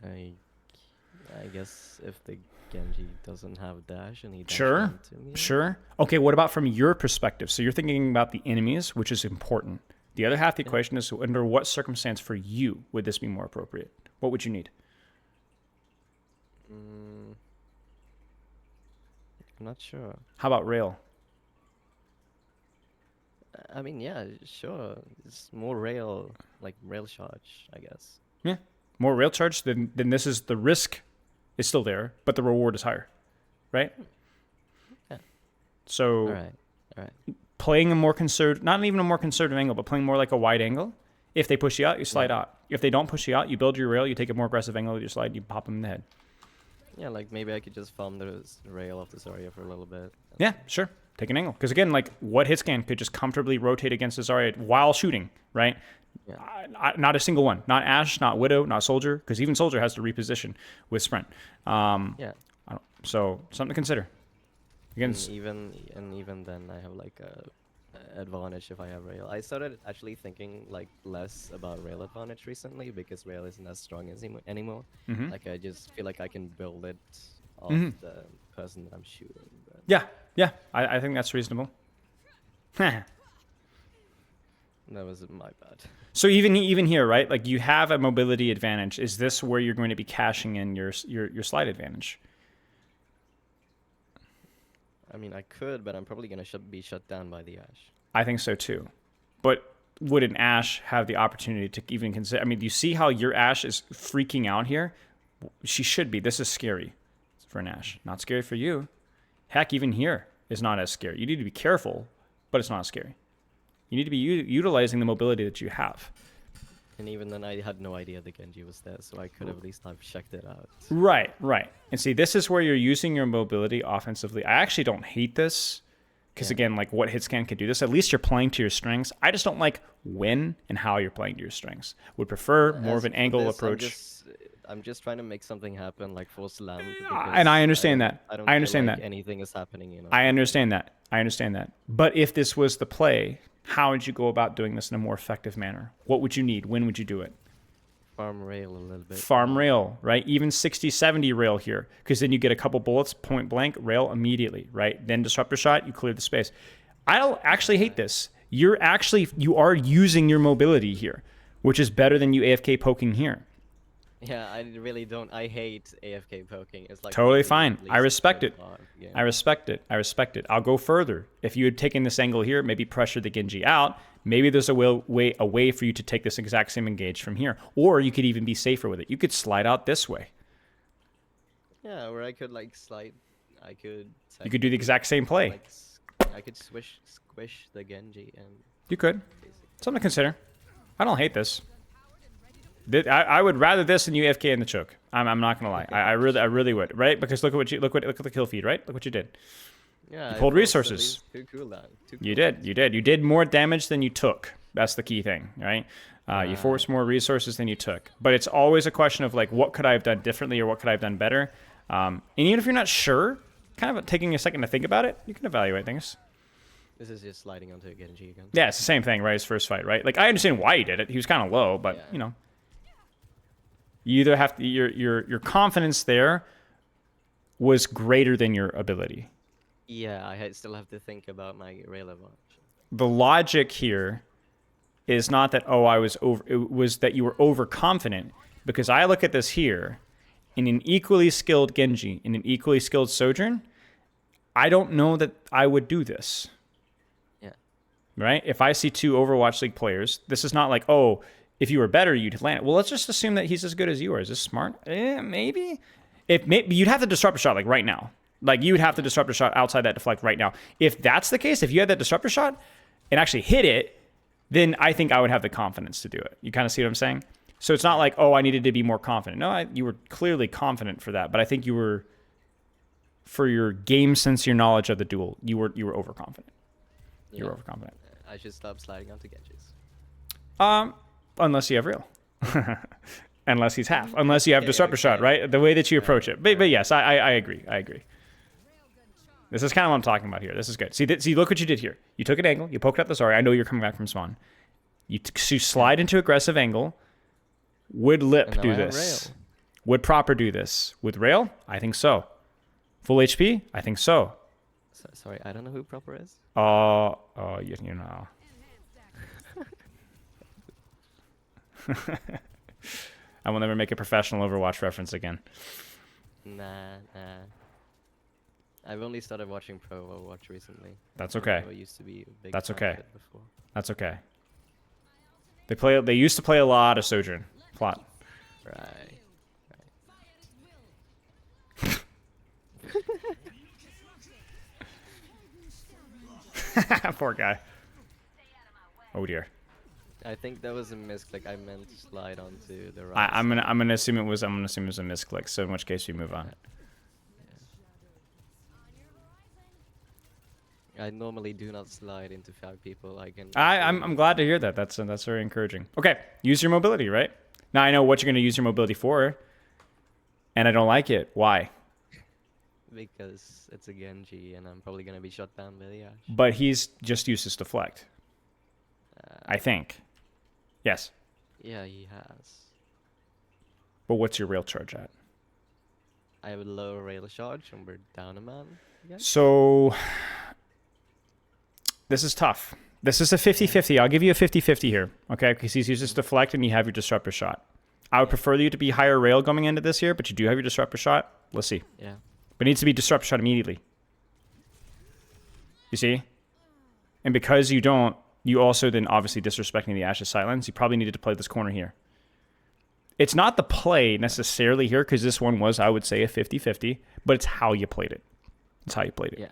I I guess if the Genji doesn't have dash and he dashed Sure, into me. sure. Okay, what about from your perspective? So you're thinking about the enemies, which is important. The other half of the equation is under what circumstance for you would this be more appropriate? What would you need? Mm, I'm not sure. How about rail? I mean, yeah, sure. It's more rail, like rail charge, I guess. Yeah, more rail charge. Then this is the risk is still there, but the reward is higher, right? Yeah. So All right. All right. playing a more conservative, not even a more conservative angle, but playing more like a wide angle. If they push you out, you slide out. If they don't push you out, you build your rail, you take a more aggressive angle with your slide, you pop them in the head. Yeah, like maybe I could just farm the rail of this area for a little bit. Yeah, sure. Take an angle. Because again, like what hit scan could just comfortably rotate against the Zarya while shooting, right? Yeah. Not a single one. Not Ashe, not Widow, not Soldier. Because even Soldier has to reposition with Sprint. Yeah. So something to consider. Again, Even then, I have like a advantage if I have rail. I started actually thinking like less about rail advantage recently because rail isn't as strong as anymore. Mhm. Like I just feel like I can build it off the person that I'm shooting. But yeah. I think that's reasonable. that was my bad. So even here, right? Like you have a mobility advantage. Is this where you're going to be cashing in your slide advantage? I mean, I could, but I'm probably gonna be shut down by the Ashe. I think so too. But would an Ashe have the opportunity to even consider? I mean, do you see how your Ashe is freaking out here? She should be. This is scary for an Ashe. Not scary for you. Heck, even here is not as scary. You need to be careful, but it's not as scary. You need to be utilizing the mobility that you have. And even then, I had no idea the Genji was there, so I could at least have checked it out. Right. And see, this is where you're using your mobility offensively. I actually don't hate this because, again, like what hit scan could do this. At least you're playing to your strengths. I just don't like when and how you're playing to your strengths. Would prefer more of an angle approach. I'm just trying to make something happen, like full slam. And I understand that. I don't I understand feel like that. anything is happening, you know. I understand that. But if this was the play, how would you go about doing this in a more effective manner? What would you need? When would you do it? Farm rail a little bit. Farm rail, right? Even 60, 70 rail here, because then you get a couple bullets, point blank, rail immediately, right? Then disruptor shot, you clear the space. I don't actually hate this. You are using your mobility here, which is better than you AFK poking here. Yeah, I really don't. I hate AFK poking. It's like Totally fine. least I respect it. Yeah. I respect it. I'll go further. If you had taken this angle here, maybe pressure the Genji out, maybe there's a way for you to take this exact same engage from here. Or you could even be safer with it. You could slide out this way. Yeah, or I could like slide. You could do the exact same play. Like, I could squish the Genji and. You could. Something to consider. I don't hate this. I would rather this than UFK in the choke. I'm not gonna lie. I really would, right? Because look at the kill feed, right? Look what you did. Yeah, you pulled resources. Too cool. You did more damage than you took. That's the key thing, right? You forced more resources than you took. But it's always a question of like, what could I have done differently or what could I have done better? And even if you're not sure, kind of taking a second to think about it, you can evaluate things. This is just sliding onto a Genji again. Yeah, it's the same thing, right? His first fight, right? Like I understand why he did it. He was kind of low, but you know. You either have to, your confidence there was greater than your ability. Yeah, I still have to think about my rail advantage. The logic here is not that it was that you were overconfident, because I look at this here in an equally skilled Genji, in an equally skilled Sojourn, I don't know that I would do this. Yeah. Right? If I see two Overwatch League players, this is not like, oh, if you were better, you'd land it. Well, let's just assume that he's as good as you are. Is this smart? Maybe. You'd have to disrupt a shot like right now. Like you would have to disrupt a shot outside that deflect right now. If that's the case, if you had that disruptor shot and actually hit it, then I think I would have the confidence to do it. You kind of see what I'm saying? So it's not like, oh, I needed to be more confident. No, you were clearly confident for that. But I think you were, for your game sense, your knowledge of the duel, you were overconfident. Yeah. You were overconfident. I should stop sliding onto Genjis. Unless you have rail. unless he's half, unless you have Okay, disruptor shot, okay. right? The way that you approach Right, it. But right. yes, I agree. I agree. This is kind of what I'm talking about here. This is good. See, look what you did here. You took an angle. You poked out the Zarya. I know you're coming back from spawn. You slide into aggressive angle. Would Lip And now do I have this? rail. Would Proper do this? With Rail? I think so. Full HP? I think so. Sorry, I don't know who Proper is. You know. I will never make a professional Overwatch reference again. Nah. I've only started watching Pro Overwatch recently. That's okay. I used to be a big That's fan okay. of it before. That's okay. They used to play a lot of Sojourn. Plot. Right. Poor guy. Oh dear. I think that was a misclick. I meant to slide onto the right. I'm gonna assume it was a misclick. So in which case we move on. I normally do not slide into 5 people. I'm glad to hear that. That's very encouraging. Okay, use your mobility, right? Now I know what you're gonna use your mobility for, and I don't like it. Why? Because it's a Genji, and I'm probably gonna be shot down by the Ash. But he's just used his deflect. I think. Yes. Yeah, he has. But what's your rail charge at? I have a low rail charge, and we're down a man. So this is tough. This is a 50-50. I'll give you a 50-50 here, okay? Because he's used his deflect and you have your disruptor shot. I would prefer you to be higher rail going into this here, but you do have your disruptor shot. Let's see. Yeah. But it needs to be disruptor shot immediately. You see? And because you don't, you also then obviously disrespecting the Ash's silence. You probably needed to play this corner here. It's not the play necessarily here, because this one was, I would say, a 50-50, but it's how you played it. It's how you played it. Yeah.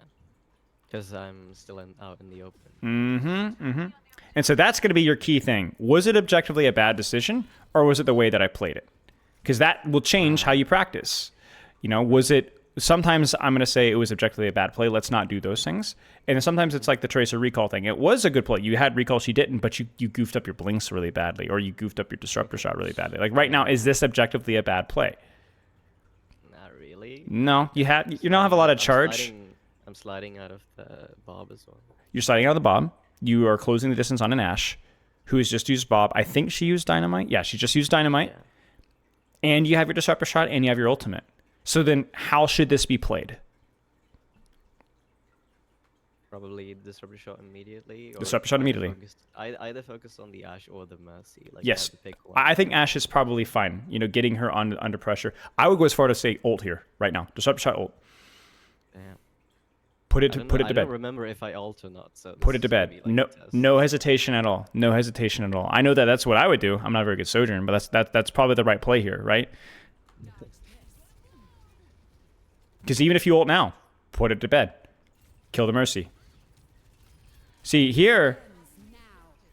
Because I'm still out in the open. And so that's going to be your key thing. Was it objectively a bad decision, or was it the way that I played it? Because that will change how you practice. You know, was it... Sometimes I'm going to say it was objectively a bad play. Let's not do those things. And then sometimes it's like the Tracer recall thing. It was a good play. You had recall, she didn't, but you goofed up your blinks really badly, or you goofed up your disruptor shot really badly. Like right now, is this objectively a bad play? Not really. No, you don't have a lot of charge. I'm sliding out of the Bob as well. You're sliding out of the Bob. You are closing the distance on an Ashe, who has just used Bob. I think she used Dynamite. Yeah, she just used Dynamite. Yeah. And you have your disruptor shot, and you have your ultimate. So then, how should this be played? Probably disruptor shot immediately. Disruptor shot immediately. Either focus on the Ashe or the Mercy. Like Yes. you have to pick one. I think Ashe is probably fine. You know, getting her under pressure. I would go as far to say ult here, right now. Disruptor shot ult. Yeah. Put it to I bed. don't remember if I ult or not. So Put it to bed. No hesitation at all. No hesitation at all. I know that's what I would do. I'm not a very good Sojourn, but that's probably the right play here, right? Because even if you ult now, put it to bed. Kill the Mercy. See here.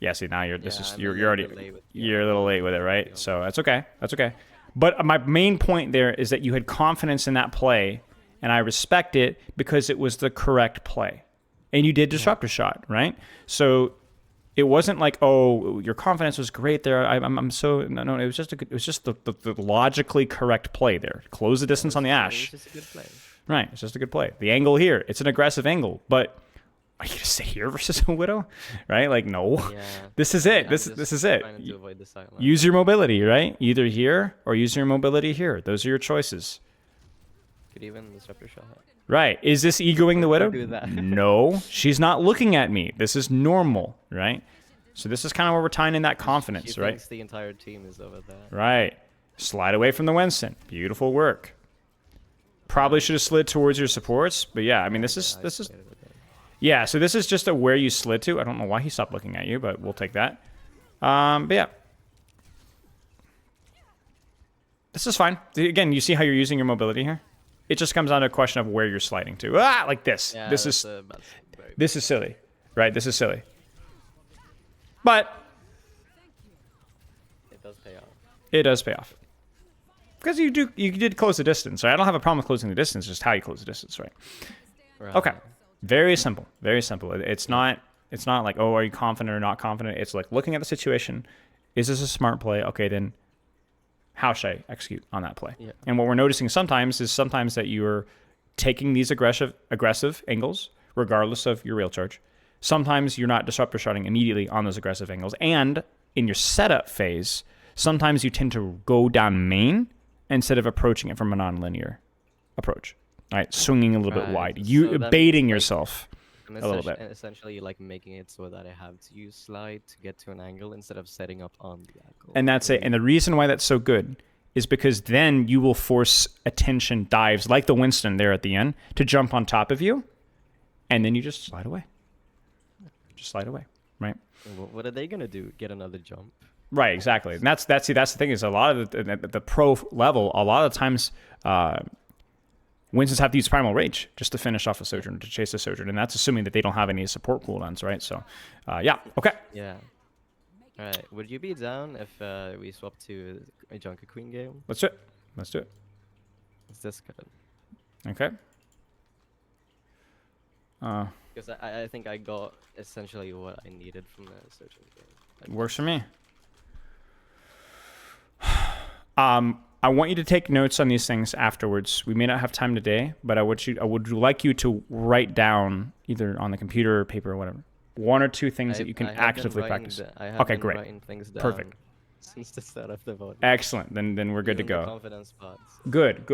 Yeah. See now you're already a little late with it, right? So that's okay. That's okay. But my main point there is that you had confidence in that play, and I respect it because it was the correct play, and you did disruptor shot, right? So it wasn't like, oh, your confidence was great there. I'm so no. It was just the logically correct play there. Close the distance on the Ashe. It's just a good play. Right. It's just a good play. The angle here, it's an aggressive angle, but are you gonna stay here versus a Widow? Right? Like, no. Yeah. This is it. This is it. Trying to avoid the silence. Use your mobility, right? Either here or use your mobility here. Those are your choices. Could even disruptor shot. Right. Is this egoing the Widow? do that. No. She's not looking at me. This is normal, right? So this is kind of where we're tying in that confidence, She right? thinks the entire team is over there. Right. Slide away from the Winston. Beautiful work. Probably should have slid towards your supports, but yeah, I mean, this is yeah. So this is just where you slid to. I don't know why he stopped looking at you, but we'll take that. But yeah, this is fine. Again, you see how you're using your mobility here. It just comes down to a question of where you're sliding to. Like this. Yeah, This is silly, right? This is silly. But it does pay off. It does pay off. Because you did close the distance, right? I don't have a problem with closing the distance, just how you close the distance, right? Okay. Very simple. Very simple. It's not like, oh, are you confident or not confident? It's like looking at the situation. Is this a smart play? Okay, then How should I execute on that play? Yeah. And what we're noticing sometimes is that you're taking these aggressive angles, regardless of your rail charge. Sometimes you're not disruptor shotting immediately on those aggressive angles. And in your setup phase, sometimes you tend to go down main instead of approaching it from a non-linear approach. Right? Swinging a little bit wide. You baiting yourself a little bit. Essentially, like making it so that I have to use slide to get to an angle instead of setting up on the angle. And that's it. And the reason why that's so good is because then you will force attention dives like the Winston there at the end to jump on top of you, and then you just slide away. Just slide away, right? What are they gonna do? Get another jump? Right, exactly. And that's the thing is a lot of the pro level. A lot of the times, Winstons have to use Primal Rage just to finish off a Sojourn, to chase a Sojourn, and that's assuming that they don't have any support cooldowns, right? So, yeah, okay. Yeah. All right. Would you be down if we swap to a Junkerqueen game? Let's do it. Let's do it. Is this good? Okay. Because I think I got essentially what I needed from the Sojourn game. Works for me. I want you to take notes on these things afterwards. We may not have time today, but I would like you to write down either on the computer or paper or whatever, one or two things that you can actively practice. Okay, great. Perfect. Since the start of the vote. Excellent. Then we're good to go. Confidence parts. Good.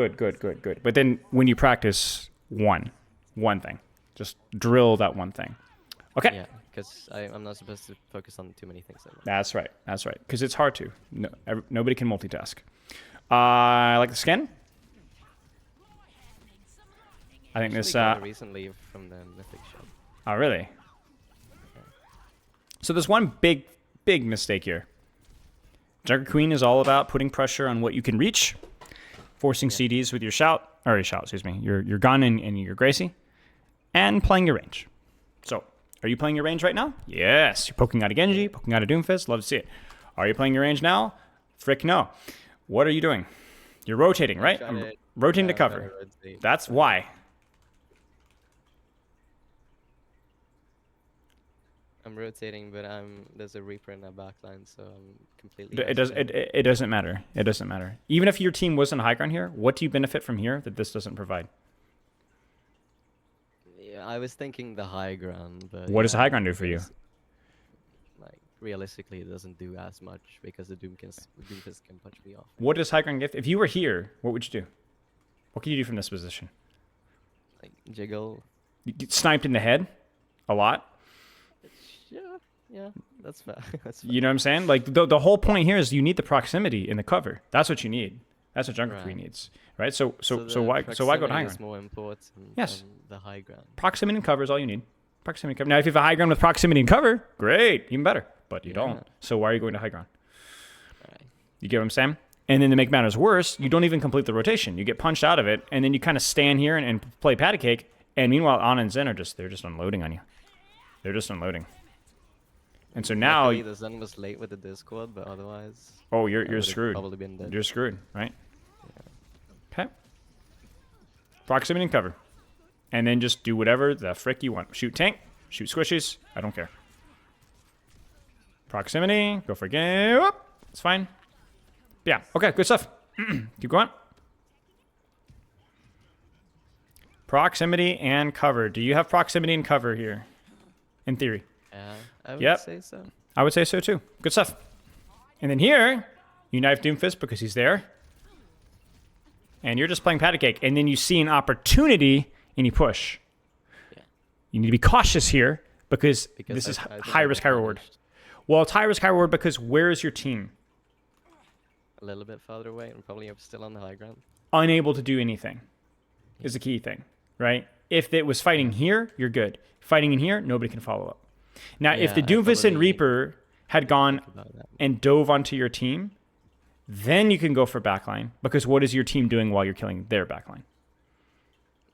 But then when you practice one thing, just drill that one thing. Okay. Yeah, because I'm not supposed to focus on too many things. That's right. Because it's hard to. No, nobody can multitask. I like the skin. I think this. Recently from the Mythic shop. Oh, really? Okay. So there's one big mistake here. Junkerqueen is all about putting pressure on what you can reach, forcing CDs with your your gun and your Gracie, and playing your range. So, are you playing your range right now? Yes. You're poking out a Genji, poking out a Doomfist. Love to see it. Are you playing your range now? Frick no. What are you doing? You're rotating, right? Rotating to cover. That's why. I'm rotating, but there's a Reaper in that backline, so I'm completely. It doesn't matter. It doesn't matter. Even if your team wasn't high ground here, what do you benefit from here that this doesn't provide? Yeah, I was thinking the high ground, but what does the high ground do for you? Like realistically, it doesn't do as much because the Doomfist can punch me off. What does high ground give? If you were here, what would you do? What can you do from this position? Like jiggle. You get sniped in the head, a lot. Yeah, that's fair. You know what I'm saying? Like the whole point here is you need the proximity in the cover. That's what you need. That's what Junkerqueen needs, right? So why go to high ground? Is more important. Yes. The high ground. Proximity and cover is all you need. Proximity and cover. Now, if you have a high ground with proximity and cover, great, even better. But you don't. So why are you going to high ground? Right. You get what I'm saying? And then to make matters worse, you don't even complete the rotation. You get punched out of it, and then you kind of stand here and play patty cake. And meanwhile, Anna and Zen they're just unloading on you. They're just unloading. And so now the Zen was late with the Discord, but otherwise. Oh, you're screwed. Probably been dead. You're screwed, right? Yeah. Okay. Proximity and cover, and then just do whatever the frick you want. Shoot tank, shoot squishies. I don't care. Proximity, go for a game. Whoop, it's fine. Yeah. Okay. Good stuff. Keep going. Proximity and cover. Do you have proximity and cover here? In theory. I would say so. I would say so too. Good stuff. And then here, you knife Doomfist because he's there. And you're just playing patty cake. And then you see an opportunity and you push. Yeah. You need to be cautious here because this is high risk, high reward. Well, it's high risk, high reward because where is your team? A little bit farther away and probably still on the high ground. Unable to do anything is the key thing, right? If it was fighting here, you're good. Fighting in here, nobody can follow up. Now, if the Doomfist and Reaper had gone and dove onto your team, then you can go for backline. Because what is your team doing while you're killing their backline?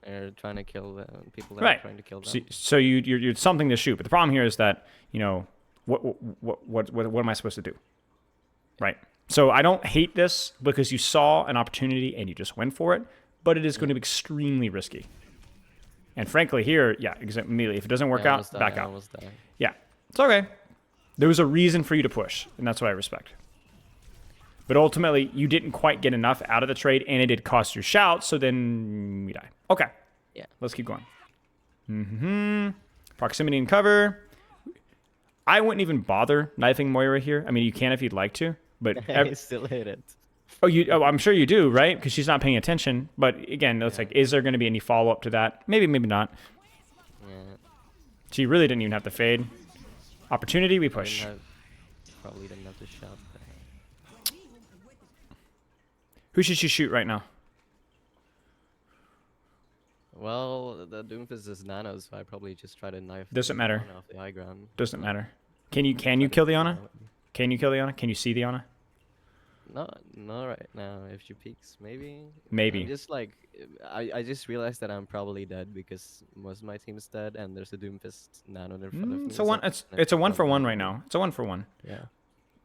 They're trying to kill the people that are trying to kill them. So you're something to shoot. But the problem here is that, what am I supposed to do? Right. So I don't hate this because you saw an opportunity and you just went for it. But it is going to be extremely risky. And frankly, here, immediately. If it doesn't work out, back out. Yeah, it's okay. There was a reason for you to push, and that's what I respect. But ultimately, you didn't quite get enough out of the trade, and it did cost your shout, so then you die. Okay. Yeah. Let's keep going. Proximity and cover. I wouldn't even bother knifing Moira here. I mean, you can if you'd like to, but... I still hit it. Oh, I'm sure you do, right? Because she's not paying attention. But again, it's like, is there going to be any follow-up to that? Maybe, maybe not. Yeah. She really didn't even have to fade. Opportunity, we push. Probably didn't have to shot. Who should she shoot right now? Well, the Doomfist is nano, so I probably just try to knife. Doesn't matter. Off the high ground. Doesn't matter. Can you kill the Ana? Can you kill the Ana? Can you see the Ana? Not right now. If she peeks, maybe. Maybe. I'm just like, I just realized that I'm probably dead because most of my team's dead, and there's a Doomfist nano in front of me. It's a one. It's a 1-for-1 right now. It's a 1-for-1. Yeah.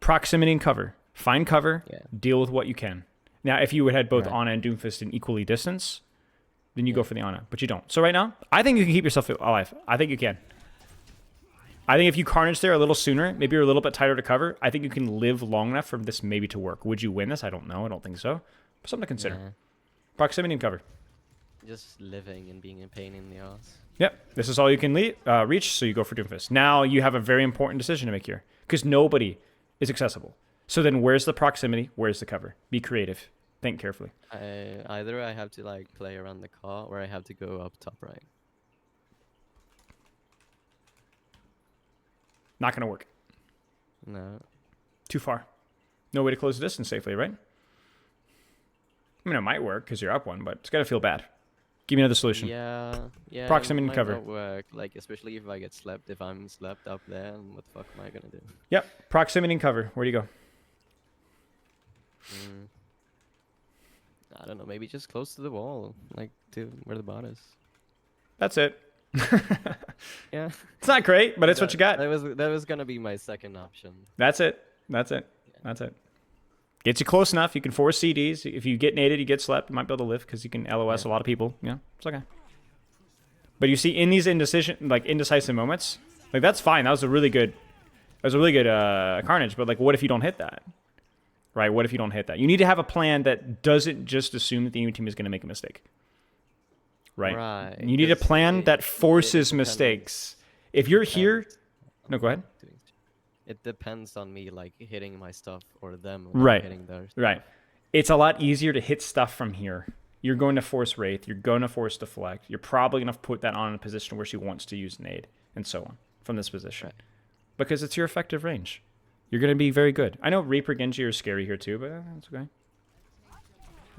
Proximity and cover. Find cover. Yeah. Deal with what you can. Now, if you would had both Right. Ana and Doomfist in equally distance, then you go for the Ana. But you don't. So right now, I think you can keep yourself alive. I think you can. I think if you Carnage there a little sooner, maybe you're a little bit tighter to cover, I think you can live long enough for this maybe to work. Would you win this? I don't know. I don't think so. But something to consider. Yeah. Proximity and cover. Just living and being a pain in the ass. Yep. This is all you can reach, so you go for Doomfist. Now you have a very important decision to make here. Because nobody is accessible. So then where's the proximity? Where's the cover? Be creative. Think carefully. Either I have to like play around the car, or I have to go up top right. Not going to work. No. Too far. No way to close the distance safely, right? I mean, it might work because you're up one, but it's got to feel bad. Give me another solution. Yeah. Proximity it and cover. might not work. Like, especially if I get slept. If I'm slept up there, what the fuck am I gonna do? Yep. Proximity and cover. Where do you go? I don't know. Maybe just close to the wall, like to where the bot is. That's it. Yeah. It's not great, but it's what you got. That was gonna be my second option. That's it. That's it. That's it. Gets you close enough. You can force CDs. If you get naded, you get slept. You might be able to live because you can LOS a lot of people. Yeah, it's okay. But you see, in these indecisive moments, like that's fine. That was a really good Carnage. But like, what if you don't hit that? Right? What if you don't hit that? You need to have a plan that doesn't just assume that the enemy team is going to make a mistake. Right. You need a plan that forces mistakes. If you're here, no, go ahead. It depends on me, like hitting my stuff or them hitting theirs. Right. It's a lot easier to hit stuff from here. You're going to force Wraith. You're going to force Deflect. You're probably going to put that on in a position where she wants to use Nade and so on from this position. Right. Because it's your effective range. You're going to be very good. I know Reaper Genji are scary here too, but that's okay.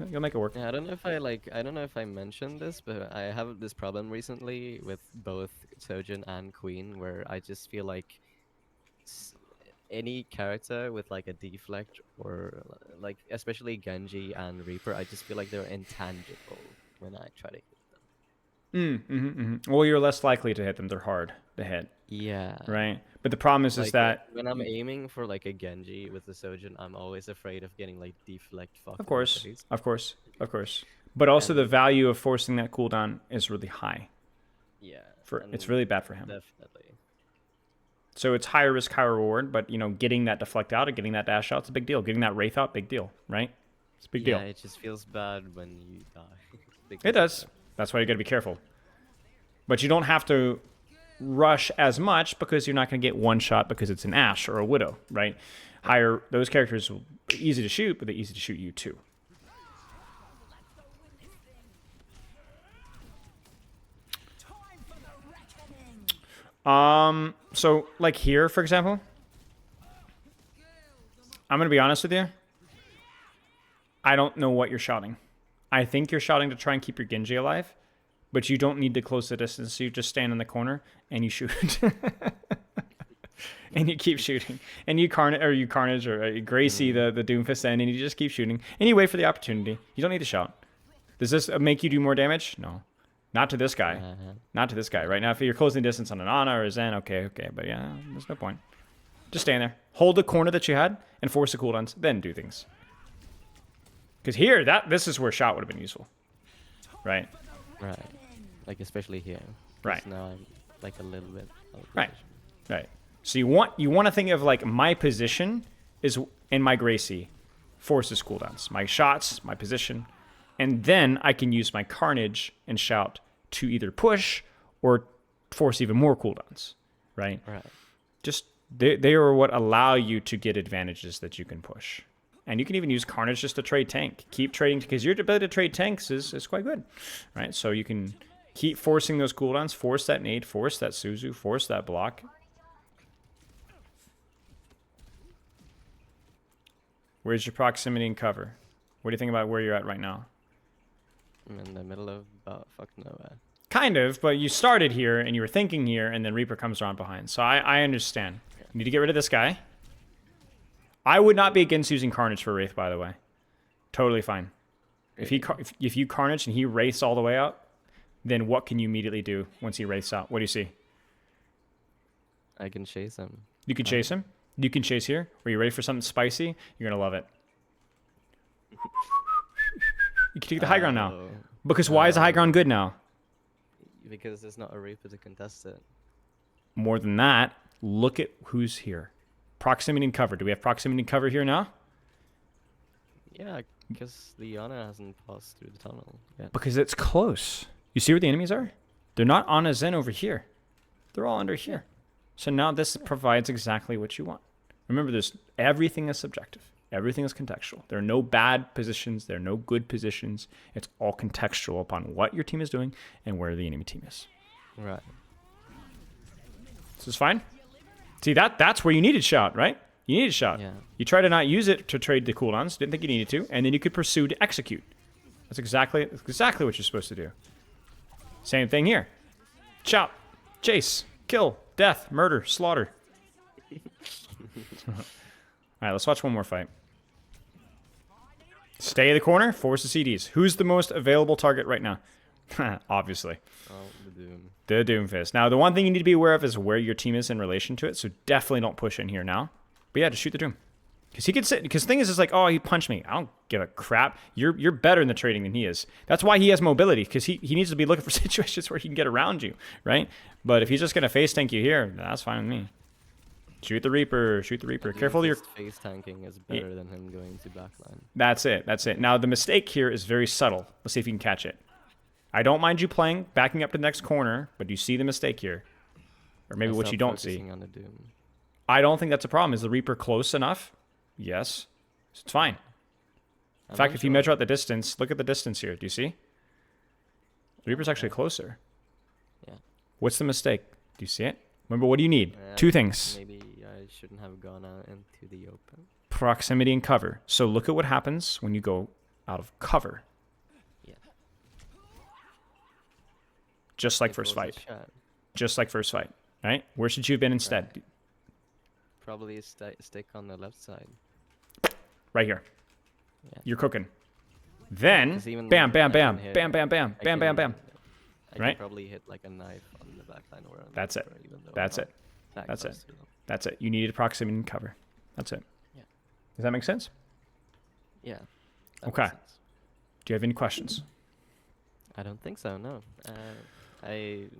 You'll make it work. Yeah, I don't know if I mentioned this, but I have this problem recently with both Sojourn and Queen, where I just feel like any character with like a deflect or like especially Genji and Reaper, I just feel like they're intangible when I try to hit them. Well, you're less likely to hit them. They're hard to hit. Yeah. Right. But the problem is, like, is that when I'm aiming for like a Genji with the Sojourn, I'm always afraid of getting like deflect fucked. Of course. But also the value of forcing that cooldown is really high. Yeah. It's really bad for him. Definitely. So it's higher risk, higher reward, but you know, getting that deflect out and getting that dash out is a big deal. Getting that wraith out, big deal, right? It's a big deal. Yeah, it just feels bad when you die. It does. That's why you got to be careful. But you don't have to rush as much because you're not going to get one shot because it's an Ashe or a Widow, right? Those characters are easy to shoot, but they're easy to shoot you too. So like here, for example, I'm going to be honest with you. I don't know what you're shouting. I think you're shouting to try and keep your Genji alive, but you don't need to close the distance. So you just stand in the corner and you shoot. And you keep shooting. And you Carnage or Gracie the Doomfist end, and you just keep shooting. And you wait for the opportunity. You don't need to shout. Does this make you do more damage? No. Not to this guy. Not to this guy. Right now, if you're closing distance on an Ana or a Zen, okay. But yeah, there's no point. Just stand there. Hold the corner that you had and force the cooldowns. Then do things. Because here, this is where shout would have been useful. Right? Right. Like, especially here. Right. Now I'm like a little bit out of Right. position. Right. So you want to think of like my position is in my Gracie. forces cooldowns. My shots, my position, and then I can use my Carnage and Shout to either push or force even more cooldowns, right? Right. Just they are what allow you to get advantages that you can push. And you can even use Carnage just to trade tank. Keep trading, because your ability to trade tanks is quite good, right? So you can keep forcing those cooldowns, force that nade, force that Suzu, force that block. Where's your proximity and cover? What do you think about where you're at right now? I'm in the middle of fuck nowhere. Kind of, but you started here and you were thinking here, and then Reaper comes around behind. So I understand. You need to get rid of this guy. I would not be against using Carnage for Wraith, by the way. Totally fine. If you Carnage and he Wraiths all the way out, then what can you immediately do once he Wraiths out? What do you see? I can chase him. You can chase him. You can chase here. Are you ready for something spicy? You're going to love it. You can take the high ground now. Because why is the high ground good now? Because there's not a Reaper to contest it. More than that, look at who's here. Proximity and cover. Do we have proximity and cover here now? Yeah, because the Ana hasn't passed through the tunnel yet. Because it's close. You see where the enemies are? They're not on a Zen over here. They're all under here. So now this provides exactly what you want. Remember, everything is subjective. Everything is contextual. There are no bad positions. There are no good positions. It's all contextual upon what your team is doing and where the enemy team is. Right. This is fine. See, that's where you needed Shout, right? You needed Shout. Yeah. You try to not use it to trade the cooldowns. Didn't think you needed to. And then you could pursue to execute. That's exactly what you're supposed to do. Same thing here. Chop, chase, kill, death, murder, slaughter. All right, let's watch one more fight. Stay in the corner, force the CDs. Who's the most available target right now? Obviously. Oh, the Doom. The Doomfist. Now, the one thing you need to be aware of is where your team is in relation to it, so definitely don't push in here now. But yeah, just shoot the Doom. Because he could sit. Because the thing is like, oh, he punched me. I don't give a crap. You're better in the trading than he is. That's why he has mobility, because he needs to be looking for situations where he can get around you, right? But if he's just going to face tank you here, that's fine with me. Shoot the Reaper. Shoot the Reaper. Careful your face tanking is better than him going to backline. That's it. That's it. Now, the mistake here is very subtle. Let's see if you can catch it. I don't mind you backing up to the next corner, but you see the mistake here. Or maybe what you don't see. On the Doom. I don't think that's a problem. Is the Reaper close enough? Yes. It's fine. In fact, if you measure out the distance, look at the distance here. Do you see? The Reaper's actually closer. Yeah. What's the mistake? Do you see it? Remember, what do you need? Two things. Maybe I shouldn't have gone out into the open. Proximity and cover. So look at what happens when you go out of cover. Yeah. Just like first fight. Just like first fight. Right? Where should you have been instead? Right. Probably stick on the left side. Right here. Yeah. You're cooking. Then, bam, bam, bam, bam, bam, bam, bam, bam, bam. I can probably hit like a knife on the backline or on That's it. That's it. That's it. That's it. You needed proximity and cover. That's it. Yeah. Does that make sense? Yeah. Okay. Do you have any questions? I don't think so, no. It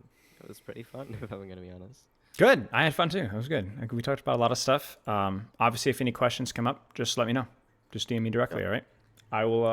was pretty fun, if I'm going to be honest. Good. I had fun too. It was good. We talked about a lot of stuff. Obviously, if any questions come up, just let me know. Just DM me directly, all right? I will...